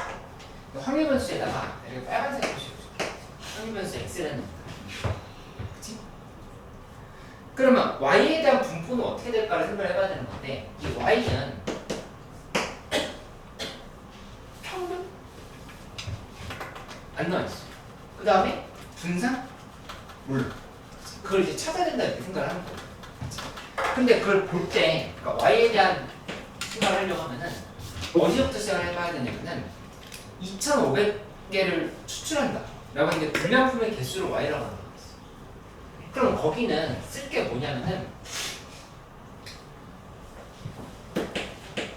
확률변수에다가 이렇게 빨간색 표시를 줄게. 확률변수 x에 대한 그치? 그러면 y에 대한 분포는 어떻게 될까를 생각을 해봐야 되는 건데 이 y는 평균? 안 나와있어. 그 다음에 분산? 몰라. 그걸 이제 찾아야 된다 이렇게 생각을 하는 거야. 근데 그걸 볼 때 그러니까 y에 대한 생각을 하려고 하면은 어디부터 시작을 해봐야 되냐면은 2500개를 추출한다 라고 하는데 불량품의 개수를 y라고 하는 거야. 그럼 거기는 쓸 게 뭐냐면은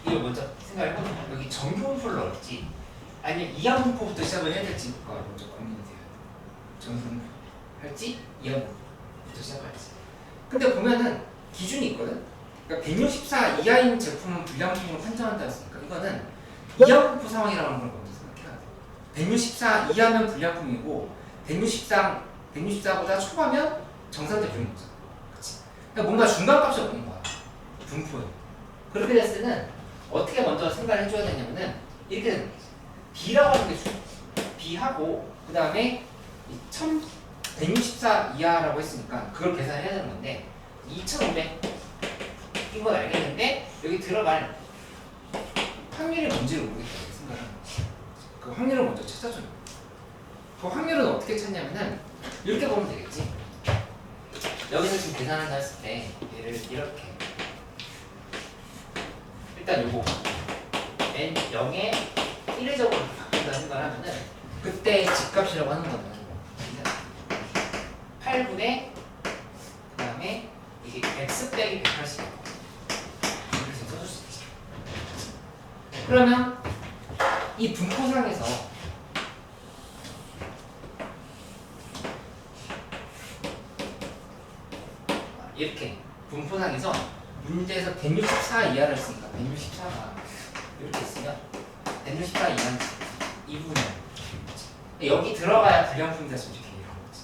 이거 먼저 생각해보면 여기 정규분포를 넣을지 아니면 이하분포부터 시작을 해야 될지가 먼저 고민이 돼요. 정규분포 할지 이하분포부터 시작할지. 근데 보면은 기준이 있거든. 그러니까 164 이하인 제품은 불량품으로 판정한다 했으니까 이거는 이하분포 상황이라고 하는 걸 먼저 생각해야 돼. 164 이하면 불량품이고 164보다 초과면 정상 제품인 거잖아. 그치? 그러니까 뭔가 중간값이 없는 거야. 분포에. 그렇게 됐을 때는 어떻게 먼저 생각을 해줘야 되냐면은 이렇게 되는 거지. B라고 하는 게 중요해. B하고 그 다음에 164 이하라고 했으니까 그걸 계산해야 되는 건데 2500 이건 알겠는데 여기 들어갈 확률이 뭔지를 모르겠다 이렇게 생각하는 거지. 그 확률을 먼저 찾아줘요. 그 확률은 어떻게 찾냐면은 이렇게 보면 되겠지. 여기서 지금 계산한다 했을 때 얘를 이렇게 일단 요거 n 0에 1회적으로 바꾼다 생각을 하면은 그때 집값이라고 하는 거는 8분의 그 다음에 이게 x 빼기 180 이렇게 써줄 수 있지. 그러면 이 분포상에서 이렇게 분포상에서 문제에서 164 이하를 했으니까 164가 이렇게 있으면 164 이하는 2분의 여기 들어가야 불량품이 될수 있게 이런 거지.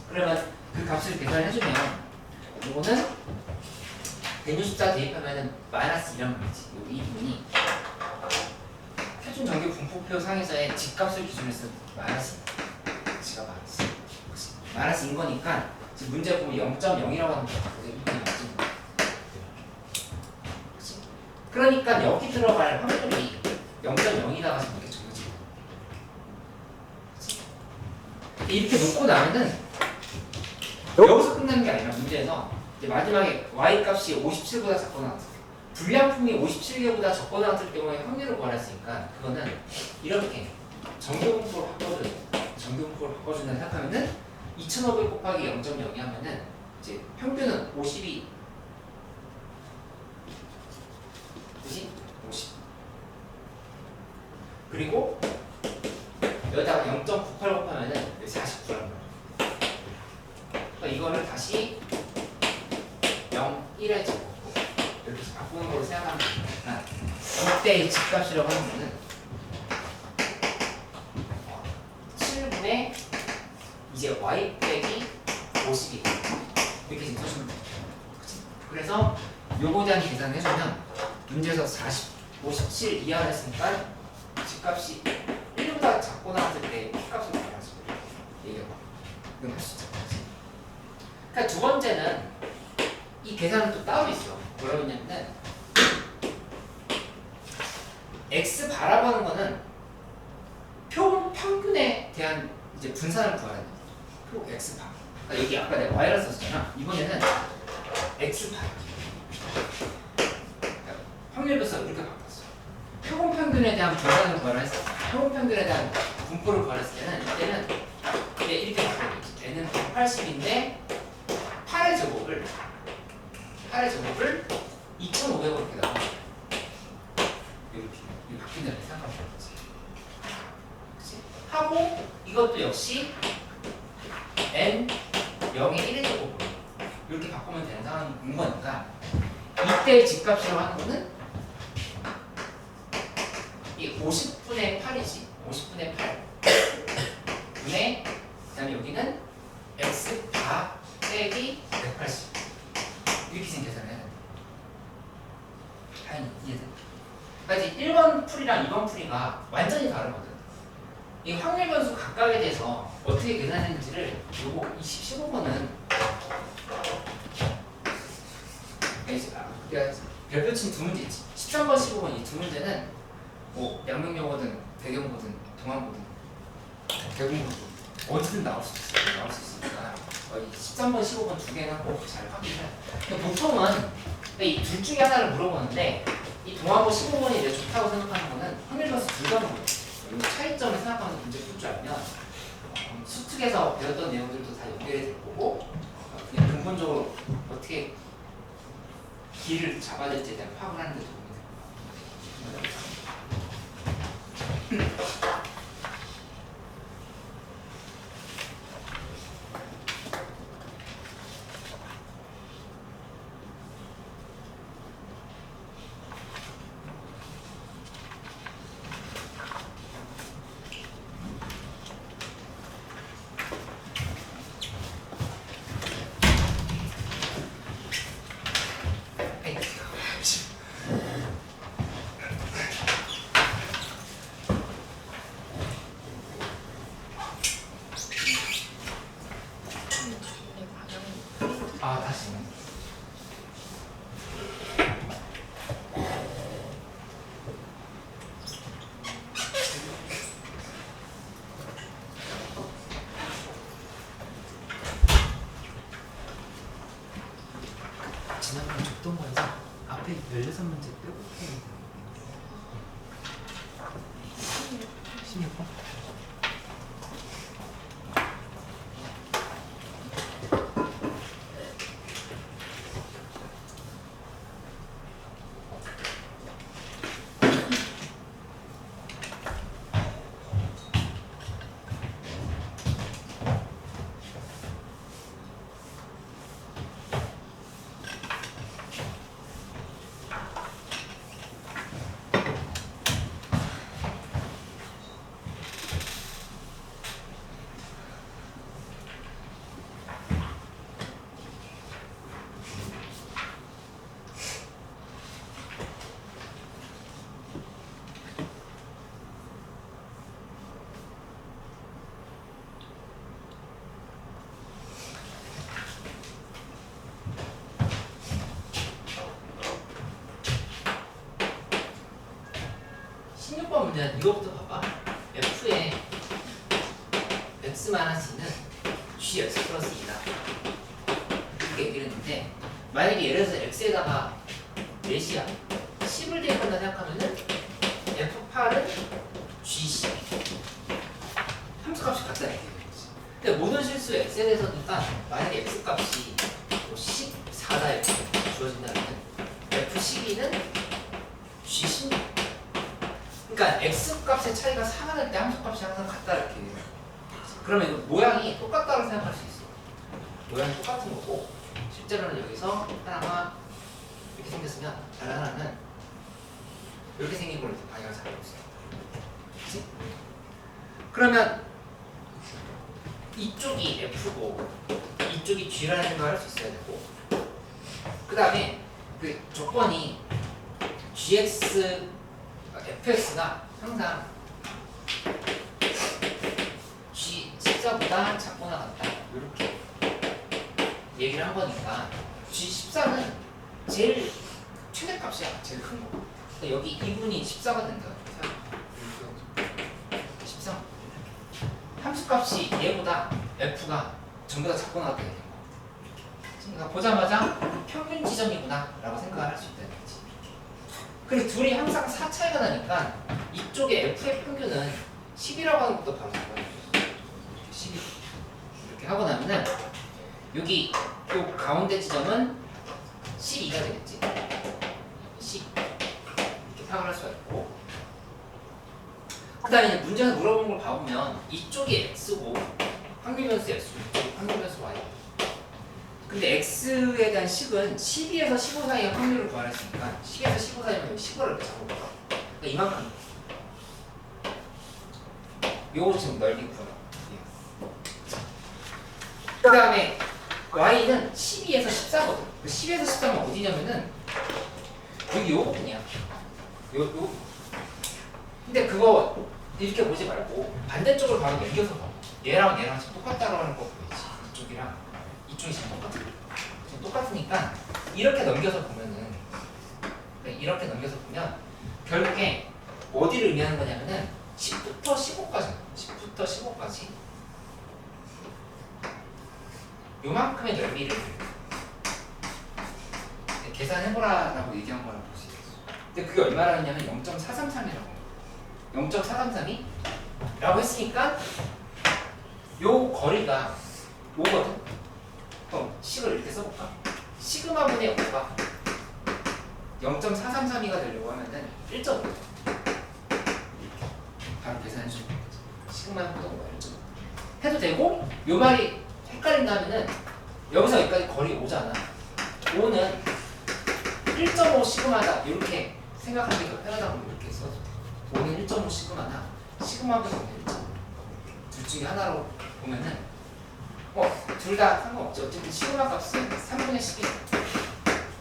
그러면 그 값을 계산해주면 이거는 164 대입하면은 마이너스 2란 말이지. 이 2분이 표준 정규 분포표 상에서의 집값을 기준으로 해서 마이너스 지가 마이너스인 거니까 지금 문제 보면 0.0이라고 하는 거야. 그러니까 여기 들어갈 확률이 0.0이다가 이렇게 정해지고 이렇게 놓고 나면은 여기서 끝나는 게 아니라 문제에서 이제 마지막에 y 값이 57보다 작거나 같을 때 불량품이 57개보다 작거나 같을 경우에 확률을 구하랬으니까 그거는 이렇게 정규분포를 바꿔준다 생각하면은 2500 곱하기 0.02 하면은 이제 평균은 50이 그치? 50 그리고 여기다가 0.98 곱하면은 49란 말이야. 그러니까 이거를 다시 0, 1에 적고 이렇게 바꾸는 걸로 생각하면 되니까 이때의 집값이라고 하는 거는 7분의 이제 y 빼기 50이 이렇게 지금 써주면 돼요. 그래서 요거에 대한 계산을 해주면 문제에서 57 이하를 했으니까 집값이 1보다 작거나 했을 때 P값을 말하죠. 얘기해봐. 이건 할 수 있죠. 그러니까 두 번째는 이 계산은 또 따로 있어. 뭐라고 했냐면은 X 바라고 하는 거는 표 평균에 대한 이제 분산을 구하는 거야. 표 X 바. 그러니까 여기 아까 내가 Y를 썼잖아. 이번에는 X 바. 확률별서 이렇게 바꿨어. 표본 평균 평균에 대한 분산을 구하했을 때, 평균 평균에 대한 분포를 구하했을 때는 이때는 이렇게 바꿔야지. 얘는 180인데 8의 제곱을 2,500으로 이렇게 나눠. 이렇게 바뀐 다음에 생각해보지. 그치? 하고 이것도 역시 n 0의 1의 제곱으로 이렇게 바꾸면 되는 상황인 거니까 이때 집값이라고 하는 거는 이 50분의 8이지. 50분의 8 분의 그다음에 여기는 x 바 빼기 180 이렇게 생겨서 해야 돼. 당연히 이해돼. 그러니까 이제 1번 풀이랑 2번 풀이가 완전히 다르거든. 이 확률 변수 각각에 대해서 어떻게 계산했는지를 요거 15번은 별표친 두 문제 있지. 13번, 15번 이 두 문제는 뭐 양명영어든 대경고든 동안고든 대공고든 어디든 나올 수 있으니까 13번, 15번 두 개는 꼭 잘 확인해. 근데 보통은 이 둘 중에 하나를 물어보는데 이 동안고 15번이 내가 좋다고 생각하는 거는 확률 변수 둘 다 물어요. 이 차이점을 생각하면서 문제 풀 줄 알면 수특에서 배웠던 내용들도 다 연결이 될 거고 그냥 근본적으로 어떻게 길을 잡아야 될지에 대한 파악을 하는 데 도움이 될 거예요. 다시. 지난번에 줬던 거에서 앞에 16문제 빼고 해야 돼. 16번? 문제는 이거부터 봐봐. f의 x-c는 gx 플러스 2다 이렇게 얘기를 했는데 만약에 예를 들어서 x에다가 몇이야? 10을 대입한다 생각하면은 f8은 g10 함수값이 같다 이렇게 되겠지. 근데 모든 실수 x에 대해서니까 만약에 x값이 뭐 14다 이렇게 주어진다면 f12는 g16 그러니까 x 값의 차이가 4가 될 때 함수값이 항상 같다 이렇게 그러면 모양이 똑같다고 생각할 수 있어. 모양이 똑같은 거고 실제로는 여기서 하나가 이렇게 생겼으면 다른 하나는 이렇게 생긴 걸로 방향을 잡고 있어요. 그치? 그러면 이쪽이 f고 이쪽이 g라는 생각을 할 수 있어야 되고 그 다음에 그 조건이 fx가 항상 G14보다 작거나 같다 이렇게 얘기를 한 거니까 G14는 제일 최대값이야. 제일 큰 거. 그러니까 여기 2분이 14가 된다. 13 함수값이 얘보다 f가 전부 다 작거나 같다 되는 거. 그러니까 보자마자 평균 지점이구나 라고 생각을 할 수 있다는 거지. 그리고 둘이 항상 4 차이가 나니까 이쪽에 f의 평균은 10이라고 하는 것도 바로 잡아주세요. 10 이렇게 하고 나면은 여기 요 가운데 지점은 12가 되겠지. 10 이렇게 파악을 할 수가 있고, 그 다음에 문제에서 물어본 걸 봐보면 이쪽이 x고 확률 변수 x고 이쪽이 확률 변수 y. 근데 x에 대한 식은 12에서 15 사이의 확률을 구하랬으니까 10에서 15 사이면 15를 이렇게 잡아볼까? 그러니까 이만큼. 요거 지금 넓이 구하라. 그 다음에 y는 12에서 14거든. 10에서 14는 어디냐면은 여기 요거뿐이야. 요. 근데 그거 이렇게 보지 말고 반대쪽으로 바로 넘겨서 봐. 얘랑 지금 똑같다라는 거 보이지? 이쪽이랑 이쪽이 지금 똑같아. 지금 똑같으니까 이렇게 넘겨서 보면은, 이렇게 넘겨서 보면 결국에 어디를 의미하는 거냐면은 10부터 15까지. 10부터 15까지. 요만큼의 넓이를 계산해보라라고 얘기한 거라고 볼 수 있겠어. 근데 그게 얼마라냐면 0.433이라고. 0.433이? 라고 했으니까 요 거리가 요거든. 그럼 식을 이렇게 써볼까? 시그마 분의 5가 0.433이가 되려고 하면은 1.5. 바로 계산해주면 되죠. 시그마 분의 5가 1.5 해도 되고, 요 말이 헷갈린다면은 여기서 여기까지 거리 5잖아. 5는 1.5 시그마다 이렇게 생각하기 더 편하다고 이렇게 써도 돼. 5는 1.5 시그마나 시그마보다 1.5. 둘 중에 하나로 보면은 둘 다 상관없죠. 어쨌든 시그마 값은 3분의 10이.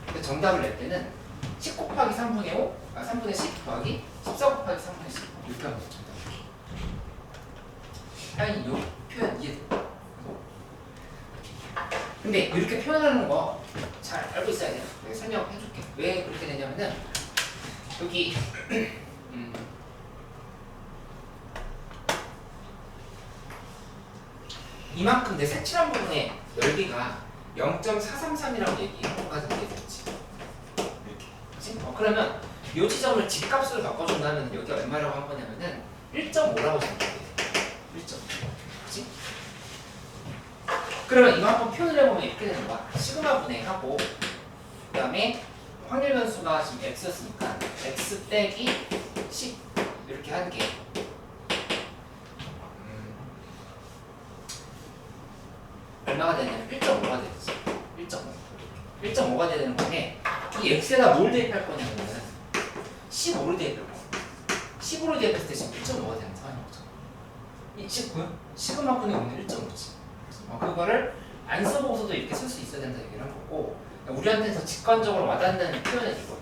근데 정답을 낼 때는 10 곱하기 3분의 5, 3분의 10 더하기 14 곱하기 3분의 10 이렇게 하면 정답. 하연이 이 표현 이해돼? 근데 이렇게 표현하는 거 잘 알고 있어야 돼요. 내가 설명해줄게. 왜 그렇게 되냐면은 여기 이만큼 내 색칠한 부분의 넓이가 0.433이라고 얘기하고까지 얘기했지. 이렇게. 그치? 그러면 이 지점을 집값으로 바꿔준다면 여기 얼마라고 한 거냐면은 1.5라고 생각해. 1.5. 그치? 그러면 이만큼 표현을 해보면 이렇게 되는 거야. 시그마 분해하고, 그 다음에 확률 변수가 지금 x였으니까 x 빼기 10 이렇게 하는 게 얼마가 되냐면 1.5가 되겠지. 1.5가 되는 건데, 이 x에다 뭘 대입할 거냐면 15를 대입할 거야. 15를 대입했을 때 지금 1.5가 되는 상황인 거죠. 이 시그마 분의 5는 1.5지. 그거를 안 써보고서도 이렇게 쓸 수 있어야 된다 얘기를 한 거고, 우리한테서 직관적으로 와닿는 표현은 이거.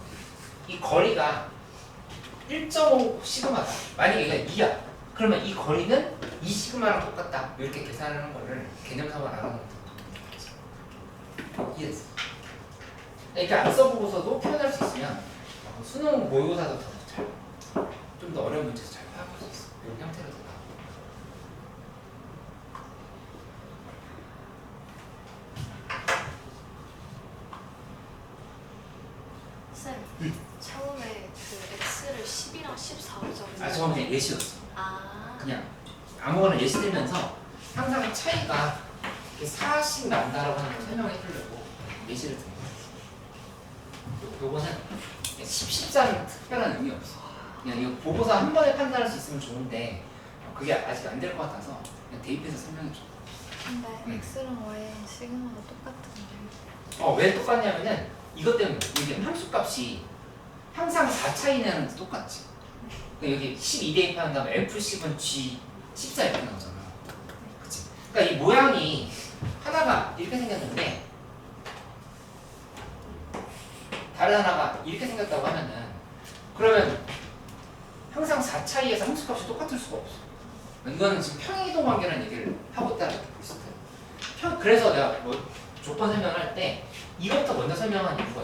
이 거리가 1.5 시그마다. 만약에 얘가 2야. 그러면 이 거리는 2 시그마랑 똑같다. 이렇게 계산하는 거를 개념상으로 알아놓는 거야. 이해됐어? 이렇게 안 써보고서도 표현할 수 있으면 수능 모의고사도 좀 더 어려운 문제에서 잘 파악할 수 있어. 이런 형태로 더 쌤, 처음에 그 x를 10이랑 14로 적으면 저건 그냥 예시였어. 아, 그냥 아무거나 예시 들면서 항상 차이가 이렇게 4씩 난다라고 하는 걸 설명해 주려고 예시를 든 거예요. 요거는 10, 14는 특별한 의미 없어. 그냥 이거 보고서 한 번에 판단할 수 있으면 좋은데 그게 아직 안 될 것 같아서 그냥 대입해서 설명해 줘. 근데 x랑 y랑 시그마가 똑같은데. 왜 똑같냐면은 이것 때문에 이게 함수값이 항상 4 차이는 똑같지. 그러니까 여기 12 대입하는 다음에 F10은 G 14 이렇게 나오잖아. 그치? 그러니까 이 모양이 하나가 이렇게 생겼는데 다른 하나가 이렇게 생겼다고 하면은 그러면 항상 4 차이에서 함수값이 똑같을 수가 없어. 이거는 지금 평행이동 관계라는 얘기를 하고 있다는 게 있어요. 그래서 내가 뭐 조건 설명할 때 이것부터 먼저 설명한 이유가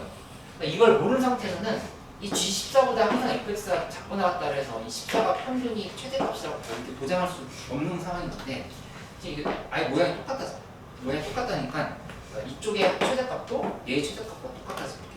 그러니까 이걸 모르는 상태에서는 이 G14보다 항상 fx가 작고 나왔다 그래서 이 14가 평균이 최대값이라고 이렇게 보장할 수 없는 상황인 건데 지금 이게 아예 모양이 똑같다잖아. 모양이 똑같다니까 이쪽의 최대값도 얘의 최대값과 똑같아서 이렇게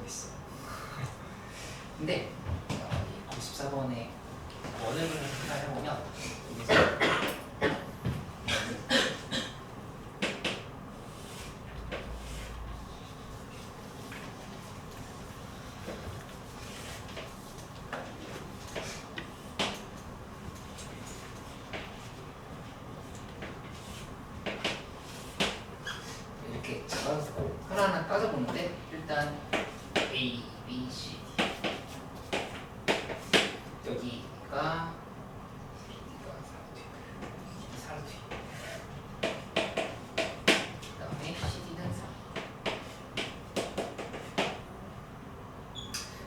모르겠어. 근데 94번에 원을 그리는 생각을 해보면 여기서 이렇게 잡아놓고 하나하나 따져보는데 일단 A, B, C, D 여기가 B가 사르트 그 다음에 CD는 3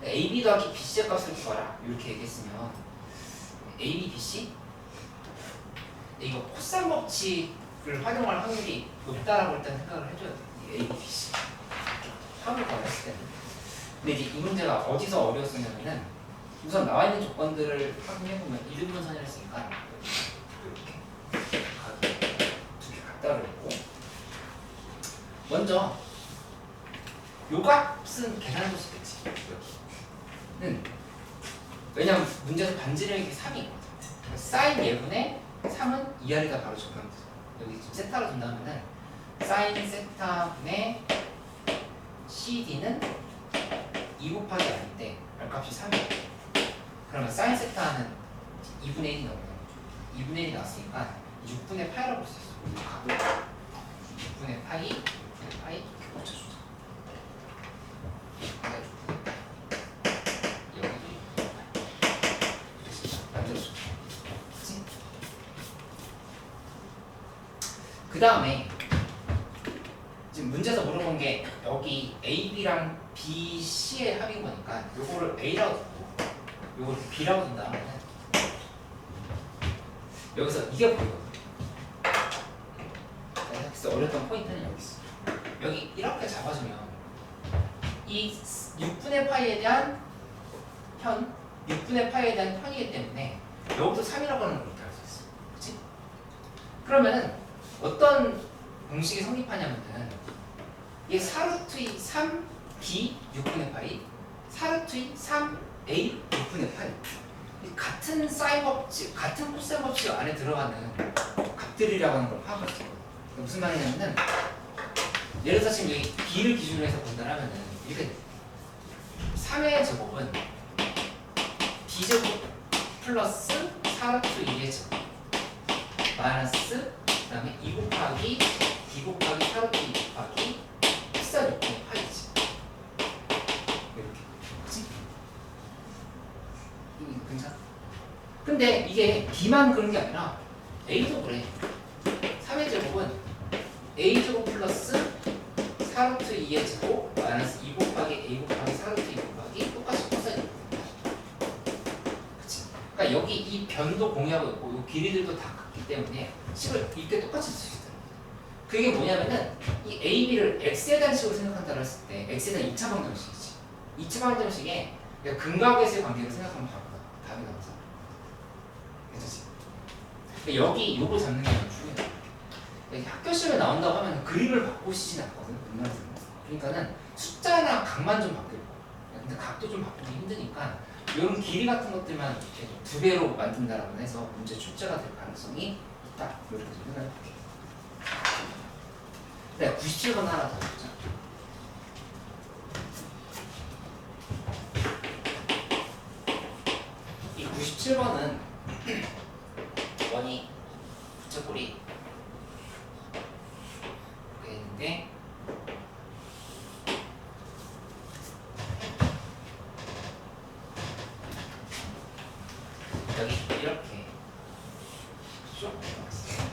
AB 더하기 BC의 값을 구하라 이렇게 얘기했으면 AB, BC 이거 코사인 법칙을 활용할 확률이 높다라고 일단 생각을 해줘야 돼. 이 A, B, C 합을 구했을 때는. 근데 이제 이 문제가 어디서 어려웠었냐면은 우선 나와 있는 조건들을 확인해보면 이등분선이라 했으니까 이렇게 각이 두 개 같다고 그랬고 먼저 요 값은 계산해볼 수 있겠지. 여기는 왜냐면 문제에서 반지름이 3이거든. 사인 예분의 3은 이 아래가 바로 적용돼서 여기 지금 세타로 둔다면은 사인 세타분의 CD는 2 곱하기 R인데 R값이 3이에요. 그러면 사인 세타는 2분의 1이 나오는 거죠. 2분의 1이 나왔으니까 6분의 파이라고 볼 수 있어. 우리 각도 6분의 파이, 6분의 파이 이렇게 고쳐주자. 여기도 6분의 파이. 그래서 만들어줘. 그치? 그 다음에 지금 문제에서 물어본 게 여기 A, B랑 B, C의 합인 거니까 요거를 A라고 두고 요거를 B라고 둔다면 여기서 이게 보이거든. 그래서 어렸던 포인트는 여기 있어. 여기 이렇게 잡아주면 이 6분의 파이에 대한 편, 6분의 파이에 대한 편이기 때문에 여기도 3이라고 하는 걸 이렇게 할 수 있어. 그치? 그러면은 어떤 공식이 성립하냐면은 이게 4루트의 3b 6분의 파이 4루트의 3a 6분의 파이 같은 사인 법칙, 같은 코사인 법칙 안에 들어가는 값들이라고 하는 걸 파악할 수 있거든요. 무슨 말이냐면은 예를 들어서 지금 여기 b를 기준으로 해서 본다면은 이렇게 3의 제곱은 b제곱 플러스 4루트 2의 제곱 마이너스 그 다음에 2 곱하기 d 곱하기 4루트 2 곱하기 코사인 6분의 파이지. 이렇게. 그치? 이거 괜찮아? 근데 이게 B만 그런 게 아니라 A도 그래. 3의 제곱은 A제곱 플러스 4루트 2의 제곱 마이너스 2 곱하기 A 곱하기 4루트 2 곱하기 똑같이 코사인 6분의 그치? 그러니까 여기 이 변도 공유하고 있고 이 길이들도 다 같기 때문에 식을 이렇게 똑같이 쓸 수 있어요. 그게 뭐냐면은 이 A, B를 X에 대한 식으로 생각한다고 했을 때 X에 대한 2차 방정식이지. 2차 방정식에 근각에서의 관계를 생각하면 답이 나오잖아. 괜찮지? 여기 요거 잡는 게 중요해. 여기 학교 시험에 나온다고 하면 그림을 바꾸시진 않거든. 웬만해서는. 그러니까는 숫자나 각만 좀 바뀌고 근데 각도 좀 바꾸기 힘드니까 이런 길이 같은 것들만 이렇게 2배로 만든다라고 해서 문제 출제가 될 가능성이 있다. 이렇게 생각해 볼게요. 네, 97번 하나 더 해보자. 이 97번은 원이 부채꼴이 이렇게 있는데 여기 이렇게 쭉 나왔어요.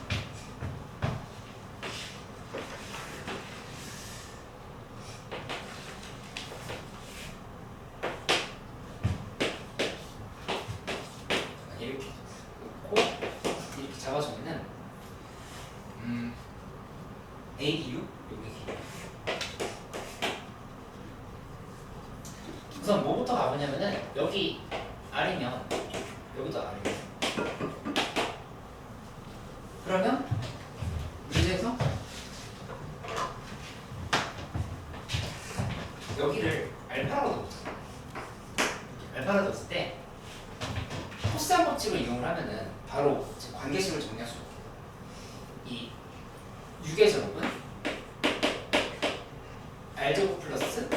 이렇게 놓고 이렇게 잡아주면은 AU 여기 우선 뭐부터 가보냐면은 여기 R이면 여기도 R이에요. 그러면 문제에서 여기를 알파라고 법칙을 이용을 하면은 바로 이제 관계식을 정리할 수 있게. 이 6의 제곱은 R제곱 플러스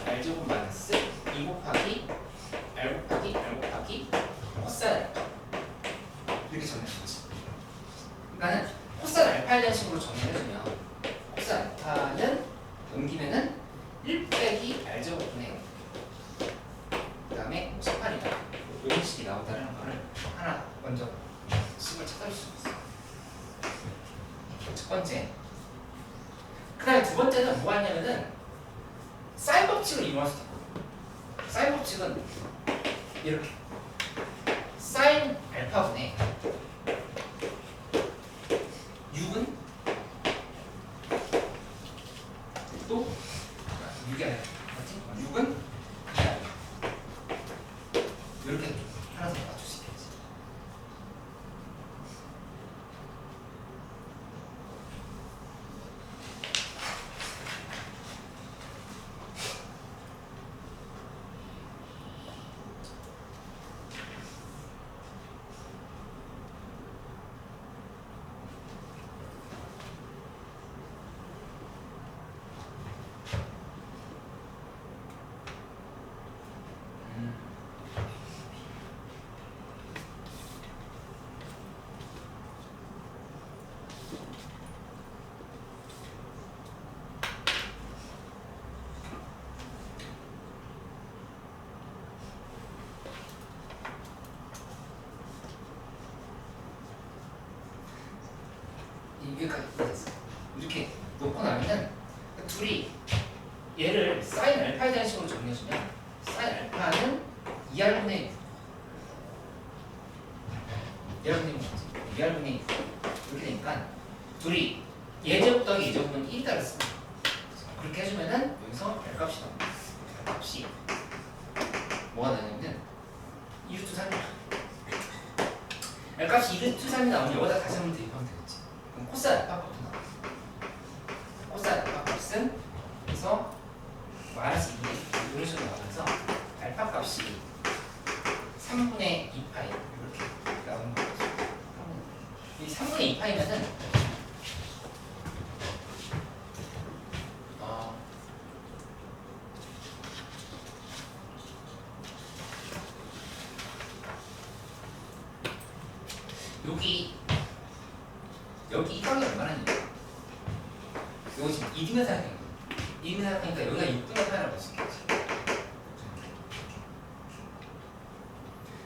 R제곱 마이너스 2 곱하기 R 곱하기 R 곱하기 코사인 알파 이렇게 정리할 수 있지. 그러니까는 코사인 알파에 대한 식으로 정리해주면 코사인 알파는 옮기면은 1 빼기 R제곱분의 0 그 다음에 18이다 이런 식이 나온다는 거를 하나 먼저 식을 찾아줄 수 있어. 첫 번째. 그 다음에 두 번째는 뭐 하냐면은 사인 법칙을 이용할 수도 있고, 사인 법칙은 이렇게 사인 알파분의 6은 또 6이 아니라 맞지? 6은 2이 아니라 이렇게 하나 더 맞출 수 있겠지. 여기까지 됐어. 이렇게 놓고 나면은 둘이 얘를 사인 알파에 대한 식으로 정리해주면 사인 알파는 2R분의 2R분의 뭐지? 2R분의 이렇게 되니까 둘이 예제곱 더하기 예제곱은 1이 달았어. 그렇게 해주면은 여기서 R값이 나옵니다. R값이 뭐가 나냐면 2루트 3이야. R값이 2루트 3이 나오면 여기다 다시 한번 대입하면 되겠지. 그럼 코사인 알파 값도 나와. 코사인 알파 값은 그래서 마이너스 2분의 이런 식으로 나오면서 알파 값이 3분의 2파이 이렇게 나오는 거죠. 이 3분의 2파이면은 여기 이 값이 얼마나 있냐? 이거 지금 2분의 4니까 2분의 4니까 여기가 6분의 8이라고 볼 수 있겠지.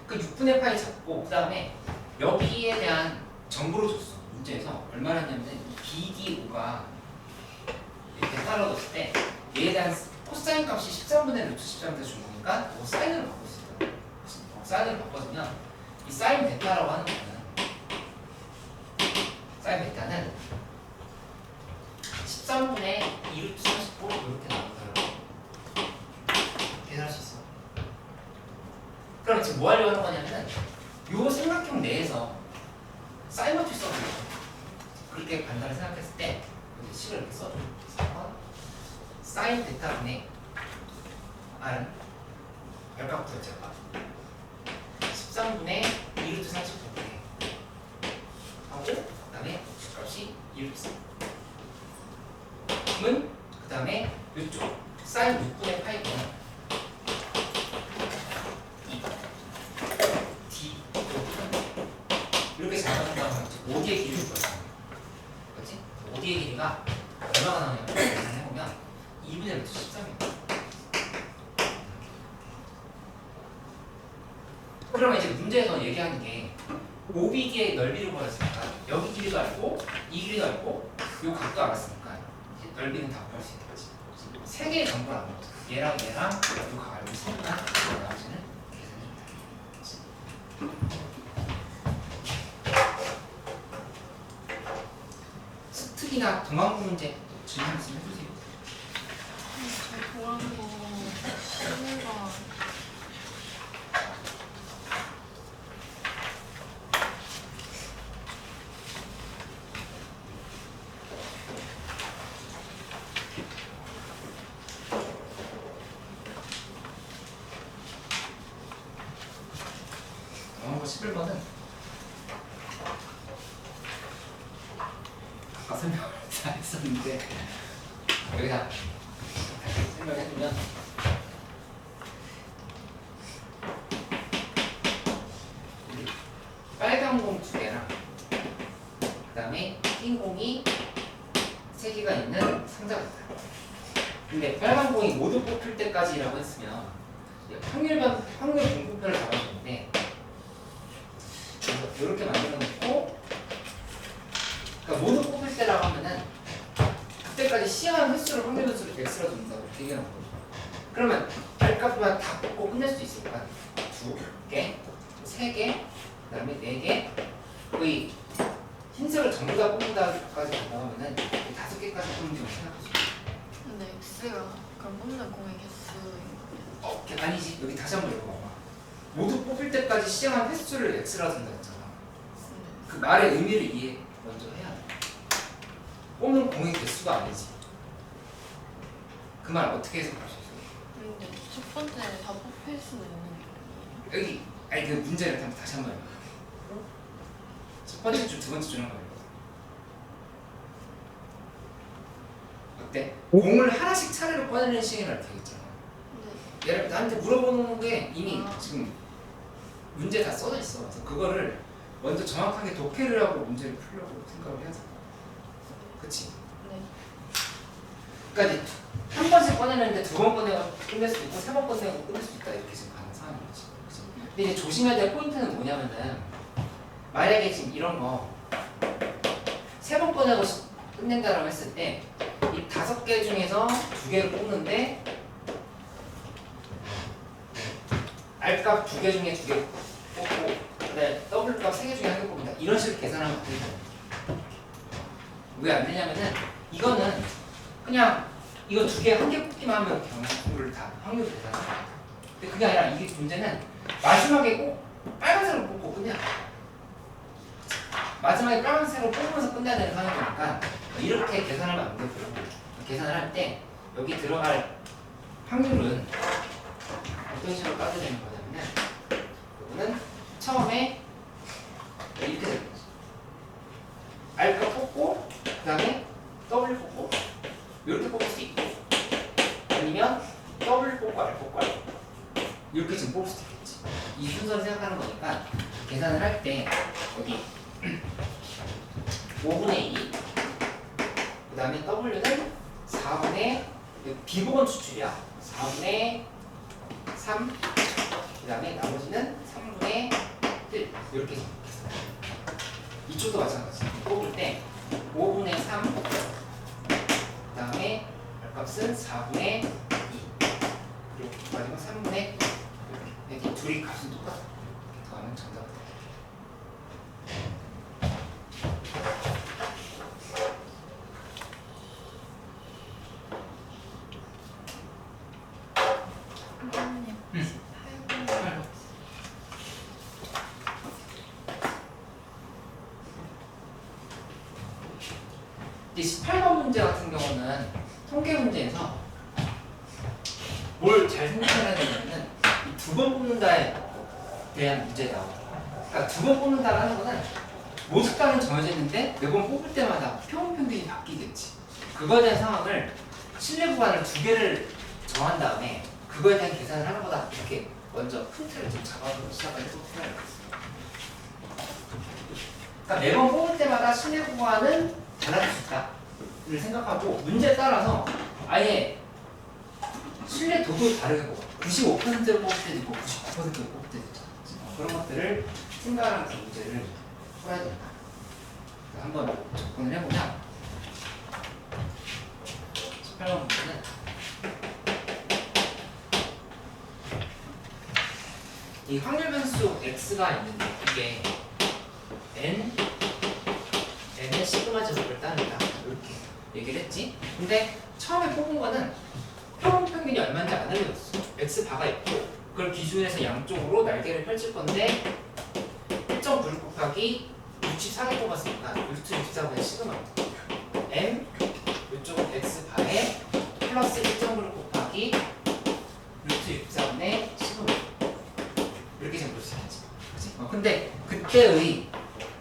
그 6분의 8이 잡고 그 다음에 여기에 대한 정보를 줬어. 문제에서 얼마나 했냐면 BDO가 이렇게 따라줬을 때 얘에 대한 코사인 값이 13분의 루트 13에서 준 거니까 사인으로 바꿨어요. 사인으로 바꿔주면 이 사인 베타라고 하는 거는 사인 베타는 13분의 2루트 39 이렇게 나오더라고. 계산할 수 있어. 그럼 지금 뭐 하려고 하는 거냐면은 요 삼각형 내에서 사인 법칙 써줘요. 그렇게 간단히 생각했을 때 여기 식을 이렇게 써줘. 사인 베타분의 R은 별값부터 제가 13분의 2루트 39분의 하고 그 다음에 값이 2루트 3. 그러면 그 다음에 이쪽 사인 6분의 파이거는 D 이렇게 작업한 다음에 OD의 길이를 구하는 거야. 그렇지? OD의 길이가 얼마가 나오냐면 계산해보면 2분의 루트 13이야. 그러면 이제 문제에서 얘기하는 게 OBD의 넓이를 구했으니까 여기 길이도 알고 이 길이도 알고 이 각도 알았으니까 이제 넓이는 다 구할 수 있는 거지. 세 개의 정보를 안 먹었어. 얘랑 얘랑 이 각 알고 있으니까 나머지는 특히나 동항구 문제 질문 있으면 해주세요. 저 좋아하는 거 신문과 동항구 11번 풀 거는 아까 설명을 다 했었는데 여기다 설명해주면 빨간 공 2개랑 그 다음에 흰 공이 3개가 있는 상자가 있다. 근데 빨간 공이 모두 뽑힐 때까지라고 했으면 확률 분포표를 잡아주는데 이렇게 만들어 놓고 그러니까 모두 뽑힐 때라고 하면은 그때까지 시행한 횟수를 확률 변수를 x로 둔다고 얘기하는 거죠. 그러면 R값만 다 뽑고 끝낼 수 있으니까 2개, 3개, 그 다음에 4개 거의 흰색을 전부 다 뽑는다까지 간다고 하면은 5개까지 뽑는 경우 생각하시죠. 근데 X가 그럼 뽑는 공의 개수인 아니지. 여기 다시 한번 읽어봐. 모두 뽑힐 때까지 시행한 횟수를 x라 둔다 했잖아. 그 말의 의미를 이해 먼저 해야 돼. 뽑는 공의 개수가 아니지. 그 말 어떻게 해석할 수 있어? 근데 첫 번째는 다 뽑힐 수는 있는 거예요. 여기 아니 그 문제를 다시 한번 읽어. 첫 번째 줄, 두 번째 줄 한번 읽어. 어때? 공을 하나씩 차례로 꺼내는 시행을 되겠잖아. 네. 얘를 나한테 물어보는 게 이미 지금 문제 다 써져 있어. 그래서 그거를 먼저 정확하게 독해를 하고 문제를 풀려고 생각을 해야 돼. 그치? 네. 그러니까 이제 한 번씩 꺼내는데 2번 꺼내고 끝낼 수도 있고 3번 꺼내고 끝낼 수도 있다. 이렇게 지금 가는 상황인 거지. 그치? 근데 이제 조심해야 될 포인트는 뭐냐면은 만약에 지금 이런 거 3번 꺼내고 끝낸다라고 했을 때 이 5개 중에서 2개를 뽑는데 R값 2개 중에 2개 뽑고 그다음에 W값 3개 중에 1개 뽑는다. 이런 식으로 계산하면 안 되죠. 왜 안 되냐면은 이거는 그냥 이거 2개 1개 뽑기만 하면 경우를 다 확률 계산하는 거야. 근데 그게 아니라 이게 문제는 마지막에 꼭 빨간색으로 뽑고 끝내야 돼. 마지막에 빨간색으로 뽑으면서 끝내야 되는 상황이니까 이렇게 계산하면 안 되고요. 계산을 할 때 여기 들어갈 확률은 어떤 식으로 따져야 되는 거냐면은 이거는 처음에 이렇게 되는 거죠. R값 뽑고 그 다음에 W 뽑고 이렇게 뽑을 수 있고 아니면 W 뽑고 R 뽑고 R 뽑고 이렇게 지금 뽑을 수도 있겠지. 이 순서를 생각하는 거니까 계산을 할 때 여기 5분의 2 그 다음에 W는 4분의 비보건 추출이야. 4분의 3 그 다음에 나머지는 3분의 1 이렇게 계산해요. 이쪽도 마찬가지. 뽑을 때 5분의 3 그 다음에 R값은 4분의 2 그리고 마지막 3분의 1 이렇게 둘이 값은 똑같아. 이렇게 더하면 정답. 선생님, 18번. 이 18번 문제 같은 경우는 통계 문제에서 뭘 잘 생각해야 되냐면 이 2번 뽑는다에 대한 문제가 나와요. 그러니까 2번 뽑는다라는 거는 모집가는 정해져 있는데 매번 뽑을 때마다 평균 평균이 바뀌겠지. 그거에 대한 상황을 신뢰 구간을 2개를 정한 다음에 그거에 대한 계산을 하는 거다. 이렇게 먼저 큰 틀을 좀 잡아서 시작을 해볼 필요가 있습니다. 그러니까 매번 뽑을 때마다 신뢰 구간은 달라질 수 있다를 생각하고 문제에 따라서 아예 신뢰도도 다르게 뽑아. 95%를 뽑을 때도 있고 99%를 뽑을 때도 있잖아. 그런 것들을 생각하면서 문제를 풀어야 된다. 한번 접근을 해보자. 18번 문제는 이 확률 변수 x가 있는데 이게 n의 시그마 제곱을 따른다 이렇게 얘기를 했지. 근데 처음에 뽑은 거는 평균이 얼마인지 안 알려줬어. x 바가 있고 그걸 기준해서 양쪽으로 날개를 펼칠 건데 1.9 곱하기 64개 뽑았으니까 루트 64분의 시그마 m 이쪽은 x 바에 플러스 1.9 곱하기 루트 64분의 시그마 이렇게 지금 볼 수 있겠지. 그치? 근데 이때의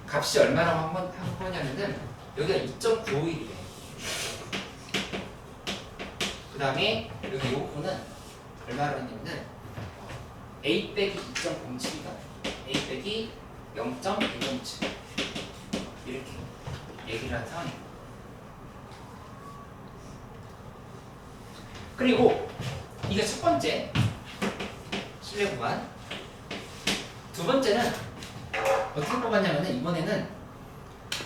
값이 얼마라고 한 거냐면은 여기가 2.95이래. 그 다음에 여기 요거는 얼마로 했냐면은 a 빼기 2.07이다. a 빼기 0.107 이렇게 얘기를 한 상황입니다. 그리고 이게 첫 번째 신뢰 구간. 두 번째는 어떻게 뽑았냐면은 이번에는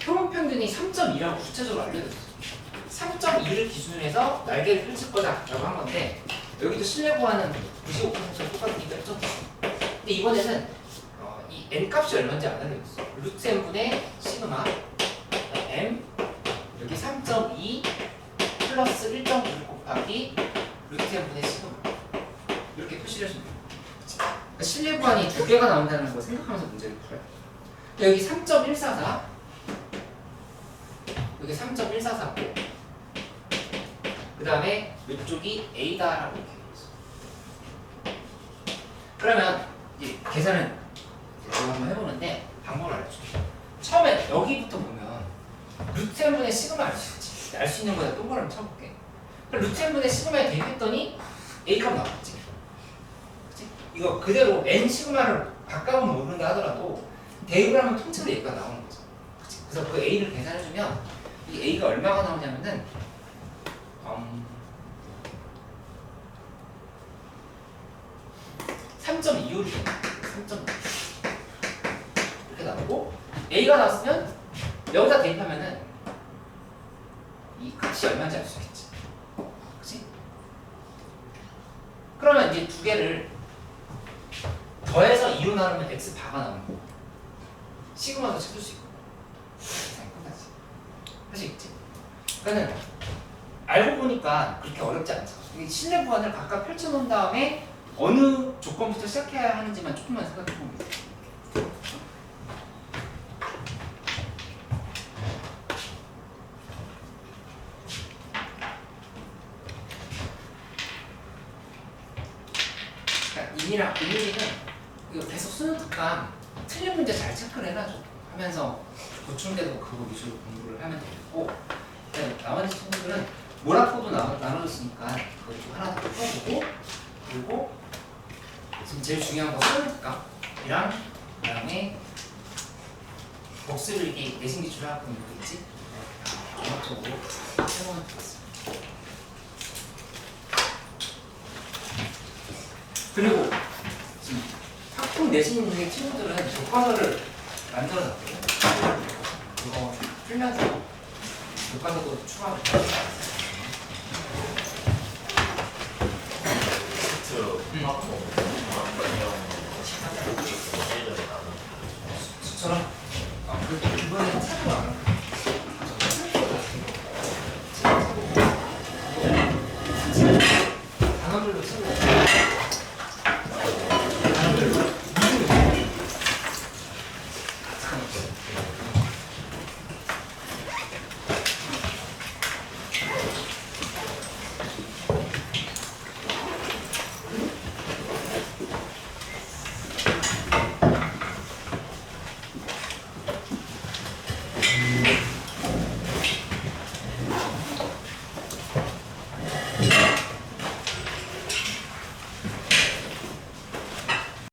표본 평균이 3.2라고 구체적으로 알려줬어요. 3.2를 기준으로 해서 날개를 펼칠 거다라고 한 건데 여기도 신뢰 구간은 95%랑 똑같으니까 했죠. 근데 이번에는 이 n 값이 얼마인지 안 알려줬어. 루트 n분의 시그마 m 여기 3.2 플러스 1.9 곱하기 루트 n분의 시그마 이렇게 표시를 해주면 돼요. 그러니까 신뢰 구간이 두 개가 나온다는 걸 생각하면서 문제를 풀어요. 여기 3.144 여기 3.144고 그 다음에 이쪽이 A다라고 이렇게 되어 있어. 그러면 이제 계산은 제가 한번 해보는데 방법을 알려줄게요. 처음에 여기부터 보면 루트 n분의 시그마 알 수 있지. 알 수 있는 거다 동그라미 쳐볼게. 그럼 루트 n분의 시그마에 대입했더니 A 값 나왔지. 그치? 이거 그대로 n 시그마를 바꿔보면 모른다 하더라도 대입을 하면 통째로 A가 나오는 거죠. 그치? 그래서 그 A를 계산해주면 이 A가 얼마가 나오냐면은 3.25를 3.25 이렇게 나오고 A가 나왔으면 여기다 대입하면은 이 값이 얼마인지 알 수 있겠지. 그치? 그러면 이제 두 개를 더해서 2로 나누면 x 바가 나오는 거. 시그마도 찾을 수 있고. 계산이 끝나지. 할 수 있지. 그러니까는 알고 보니까 그렇게 어렵지 않죠. 이 신뢰 구간을 각각 펼쳐놓은 다음에 어느 조건부터 시작해야 하는지만 조금만 생각해보면 돼요. 그러니까 이민이는 이거 계속 수능 특강 틀린 문제 잘 체크를 해놔줘. 하면서 보충돼도 그거 위주로 공부를 하면 되고 나머지 친구들은 모라코도 나눠줬으니까 그거 좀 하나 더 풀어보고 그리고 지금 제일 중요한 거 수능 특강이랑 그 다음에 복습을 이렇게 내신 기출을 하고 있는 거 있지? 종합적으로 해보면 되겠습니다. 그리고 지금 학폭 내신 있는 친구들은 교과서를 만들어놨거든요. 그거 풀면서 교과서도 추가로 수처럼 이번에는 차도 안 하고 단어별로 쓰고